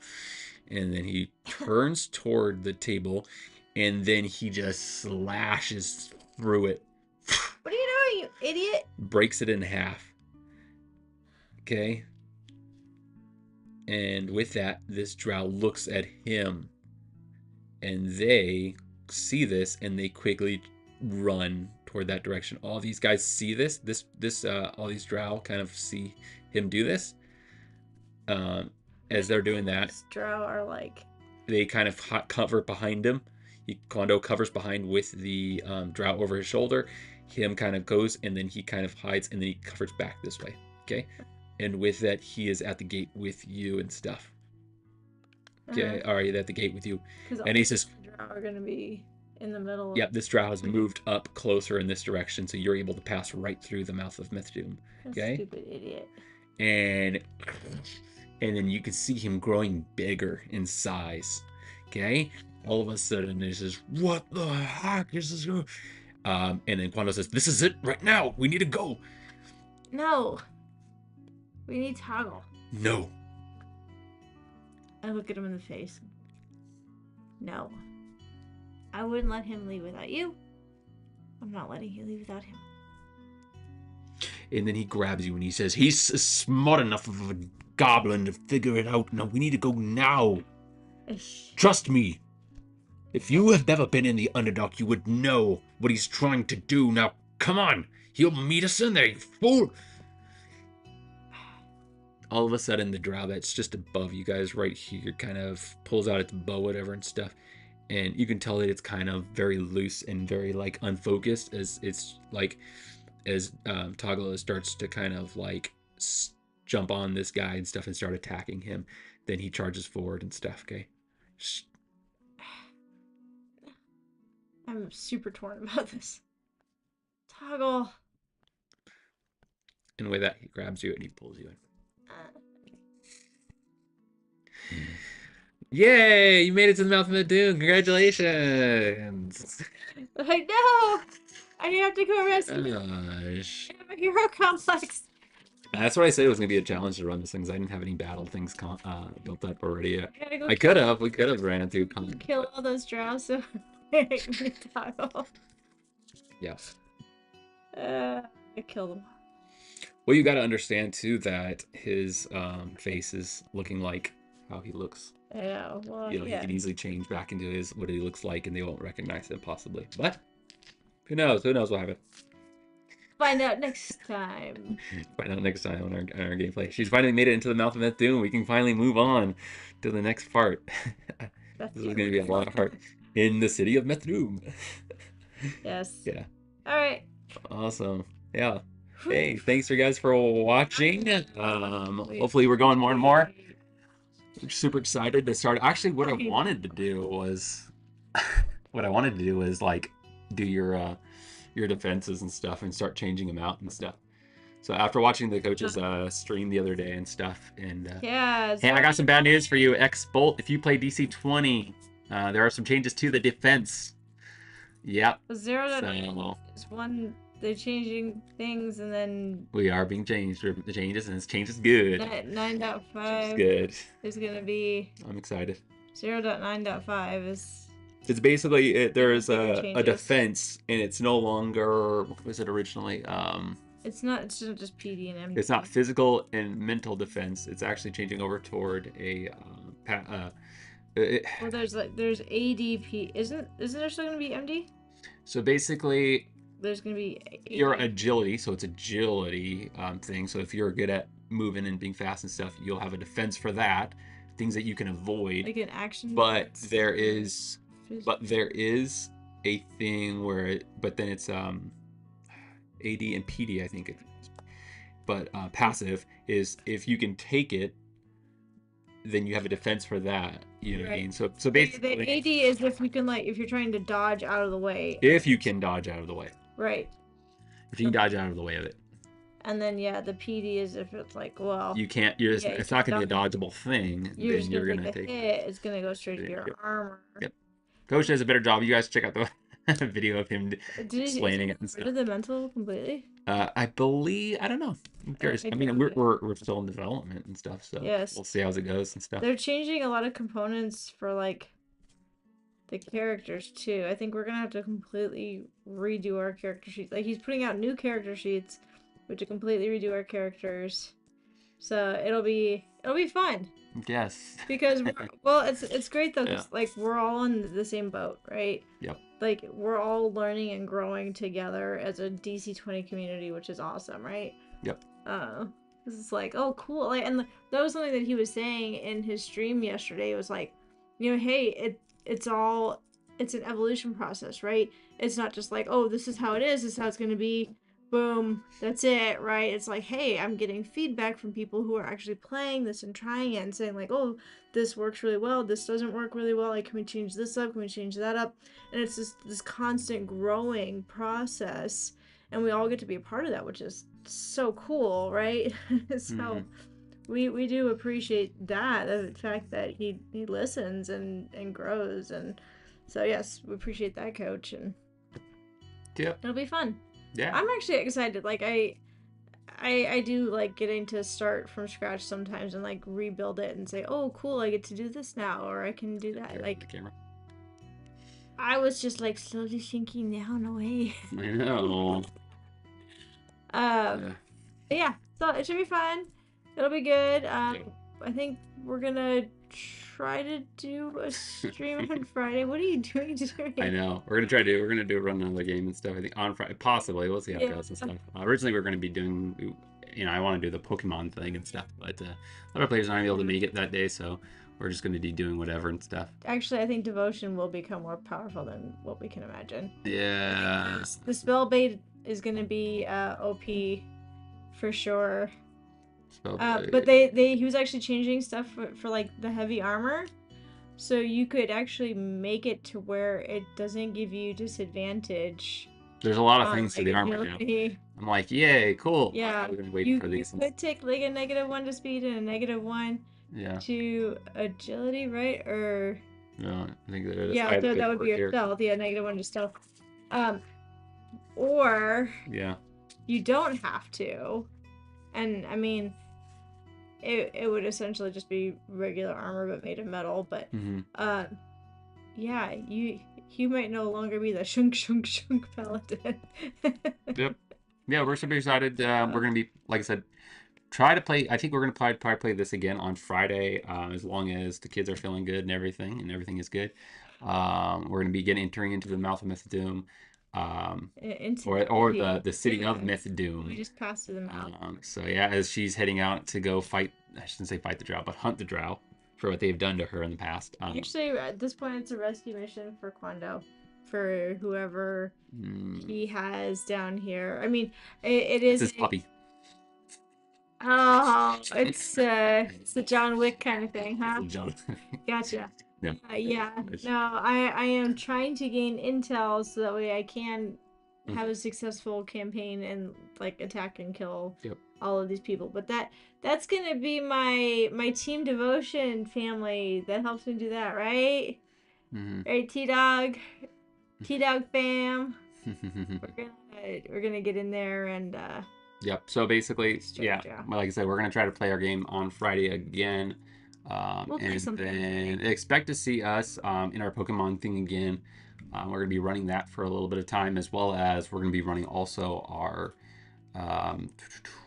And then he turns toward the table and then he just slashes through it. What are you doing, you idiot? Breaks it in half. Okay. And with that, this Drow looks at him. And they see this and they quickly run toward that direction. All these guys see this. All these Drow kind of see him do this. As they're doing that, Drow are like... They kind of cover behind him. Kondo covers behind with the Drow over his shoulder. Him kind of goes and then he kind of hides and then he covers back this way. Okay? And with that, he is at the gate with you and stuff. Okay? Alright, at the gate with you. And he says... Drow are going to be in the middle. Yep, this Drow has moved up closer in this direction, so you're able to pass right through the mouth of Methdoom. Okay? Stupid idiot. And then you can see him growing bigger in size. Okay? All of a sudden, he says, what the heck is this? And then Quando says, this is it right now. We need to go. No. We need Toggle. No. I look at him in the face. No. I wouldn't let him leave without you. I'm not letting you leave without him. And then he grabs you and he says, he's smart enough of a goblin to figure it out. No, we need to go now. Trust me. If you have never been in the Underdark, you would know what he's trying to do. Now, come on. He'll meet us in there, you fool. All of a sudden, the Drow that's just above you guys right here kind of pulls out its bow, whatever, and stuff. And you can tell that it's kind of very loose and very, like, unfocused as it's, like, as Toggle starts to kind of, like, jump on this guy and stuff and start attacking him. Then he charges forward and stuff, okay? I'm super torn about this. Toggle. And with that, he grabs you and he pulls you in. Yay! You made it to the mouth of the dune. Congratulations! I know! I have to go rescue him. I have a hero complex. That's what I said it was going to be a challenge to run this thing, because I didn't have any battle things built up already yet. We could have ran through. Kill all those Drow so Toggle. Yes. I killed them. Well, you got to understand too that his face is looking like how he looks. I know. Well, You know, he yeah. can easily change back into his what he looks like, and they won't recognize him possibly. But who knows? Who knows what happened? Find out next time. Find out next time on our gameplay. She's finally made it into the mouth of Methdoom. We can finally move on to the next part. That's This is going to be a lot of part in the city of Methdoom. Yes. Yeah. All right. Awesome. Yeah. Whew. Hey, thanks for guys for watching. Hopefully we're going more and more. I'm super excited to start. Actually, what I wanted to do was like do your defenses and stuff and start changing them out and stuff. So after watching the coach's stream the other day and stuff, and Yeah. hey, I got some bad news for you, X Bolt. If you play DC 20, there are some changes to the defense. Yep. Zero So is one. They're changing things, and then we are being changed. The changes, and this change is good. 9.5 good. is gonna be. I'm excited. 0.9.5 is. It's basically there is a changes. defense, and it's no longer what was it originally? It's not. It's just PD and MD. It's not physical and mental defense. It's actually changing over toward a. Well, there's ADP. Isn't there still gonna be MD? So basically, there's gonna be your agility. So it's agility thing. So if you're good at moving and being fast and stuff, you'll have a defense for that. Things that you can avoid. like an action. But there is a thing where but then it's AD and PD, I think. But passive is if you can take it, then you have a defense for that. You know what I mean? So basically, the AD is if you can if you're trying to dodge out of the way. If you can dodge out of the way. Right. If you can dodge out of the way of it. And then the PD is if it's well. You can't. It's not going to be a dodgeable thing. Then you're going to take it. It's going to go straight to your armor. Yep. Coach does a better job. You guys check out the video of him explaining it and stuff. Did the mental completely? I believe. I don't know. I'm curious. I mean, we're still in development and stuff, so yes. We'll see how it goes and stuff. They're changing a lot of components for the characters too. I think we're gonna have to completely redo our character sheets. He's putting out new character sheets, which to completely redo our characters. So it'll be fun. Yes. Because it's great though, because we're all on the same boat, right? Yep. We're all learning and growing together as a DC 20 community, which is awesome, right? Yep. This is oh cool. And that was something that he was saying in his stream yesterday. It was hey, it's an evolution process, right? It's not just oh, this is how it is, this is how it's gonna be. Boom, that's it, right? It's hey, I'm getting feedback from people who are actually playing this and trying it and saying oh, this works really well, this doesn't work really well, can we change this up, can we change that up? And it's this constant growing process, and we all get to be a part of that, which is so cool, right? So we do appreciate that, the fact that he listens and grows, and so yes, we appreciate that, Coach, and it'll be fun. Yeah. I'm actually excited. I do getting to start from scratch sometimes and rebuild it and say, oh cool, I get to do this now, or I can do that. The camera. I was just slowly sinking down away. I know. Yeah, so it should be fun. It'll be good. I think we're gonna try to do a stream on Friday. What are you doing today? I know. We're gonna do a run another game and stuff. I think on Friday, possibly. We'll see how it goes and stuff. Originally, we were gonna be doing, I want to do the Pokemon thing and stuff, but a lot of players aren't able to make it that day, so we're just gonna be doing whatever and stuff. Actually, I think devotion will become more powerful than what we can imagine. Yeah. The spell bait is gonna be OP for sure. But he was actually changing stuff for the heavy armor, so you could actually make it to where it doesn't give you disadvantage. There's a lot of things to the armor now. I'm yay, cool. Yeah, I've been waiting for these. You could take a -1 to speed and a -1 to agility, right? Or no, I think that is. Yeah, that would be your stealth. Yeah, -1 to stealth. Or you don't have to, and I mean, it would essentially just be regular armor but made of metal. But you might no longer be the shunk paladin. Yep. yeah, we're super excited. We're gonna be, like I said, try to play. I think we're gonna probably play this again on Friday, as long as the kids are feeling good and everything is good. We're gonna be getting entering into the mouth of Methdoom, um, Into or the the city of yeah. We Methdoom. just passed them out. So yeah, as she's heading out to go fight, I shouldn't say fight the Drow, but hunt the Drow for what they've done to her in the past. Actually, at this point, it's a rescue mission for Quando, for whoever he has down here. I mean, it It's is his a puppy. oh, it's the John Wick kind of thing, huh? Jonathan. Gotcha. Yeah. Yeah. No, I am trying to gain intel so that way I can have a successful campaign and like attack and kill Yep. all of these people. But that's gonna be my team devotion family that helps me do that, right? Mm-hmm. Right, T Dog fam. We're gonna get in there and Yep. So basically, yeah, yeah. like I said, we're gonna try to play our game on Friday again, We'll play and something. then expect to see us in our Pokemon thing again. We're gonna be running that for a little bit of time, as well as we're gonna be running also our um,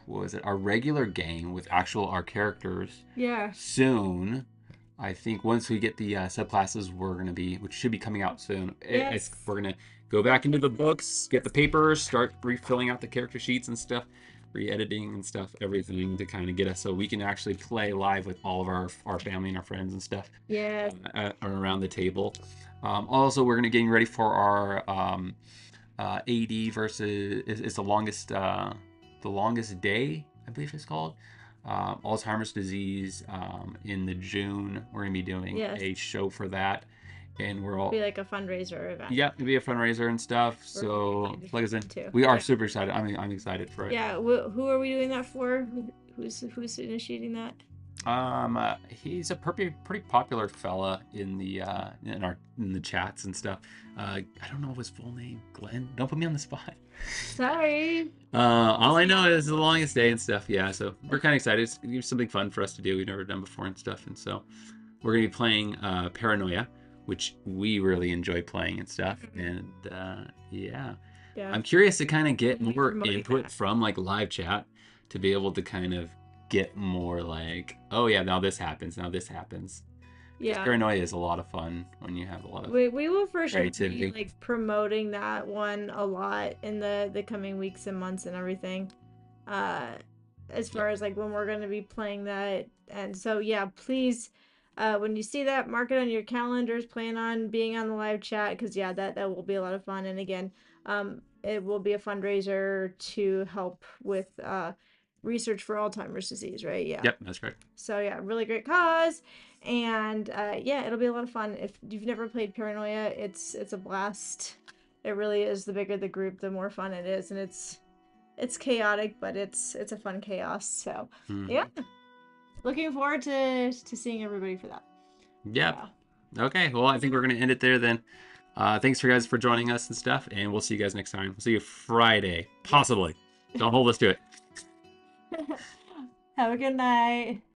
what was it? Our regular game with actual our characters. Yeah. Soon. I think once we get the subclasses, we're gonna be, which should be coming out soon. Yes. We're gonna go back into the books, get the papers, start refilling out the character sheets and stuff, re-editing and stuff, everything to kind of get us so we can actually play live with all of our family and our friends and stuff. Yes. Around the table. Also, we're gonna getting ready for our AD versus is the longest day, I believe it's called. Alzheimer's disease in the June. We're gonna be doing a show for that, and we're all be like a fundraiser event. Yeah, it'll be a fundraiser and stuff. So like I said, we are super excited. I'm excited for it. Yeah, who are we doing that for? Who's initiating that? He's a pretty popular fella in the in the chats and stuff. I don't know his full name. Glenn, don't put me on the spot. Sorry. All I know is the longest day and stuff. Yeah, so we're kind of excited. It's something fun for us to do. We've never done before and stuff, and so we're gonna be playing Paranoia, which we really enjoy playing and stuff. And yeah, I'm curious to kind of get more input from like live chat to be able to kind of get more like, oh yeah, now this happens, now this happens. Yeah, Paranoia is a lot of fun when you have a lot of we will for sure be like promoting that one a lot in the coming weeks and months and everything, as far as like when we're going to be playing that. And so yeah, please, when you see that, mark it on your calendars, plan on being on the live chat, because yeah, that will be a lot of fun. And again, it will be a fundraiser to help with research for Alzheimer's disease, right? Yeah. Yep, that's correct. So yeah, really great cause, and yeah, it'll be a lot of fun. If you've never played Paranoia, it's a blast. It really is. The bigger the group, the more fun it is, and it's chaotic, but it's a fun chaos. So yeah, looking forward to seeing everybody for that. Yep. Yeah. Okay, well, I think we're gonna end it there then. Thanks for guys for joining us and stuff, and we'll see you guys next time. We'll see you Friday, possibly. Don't hold us to it. Have a good night.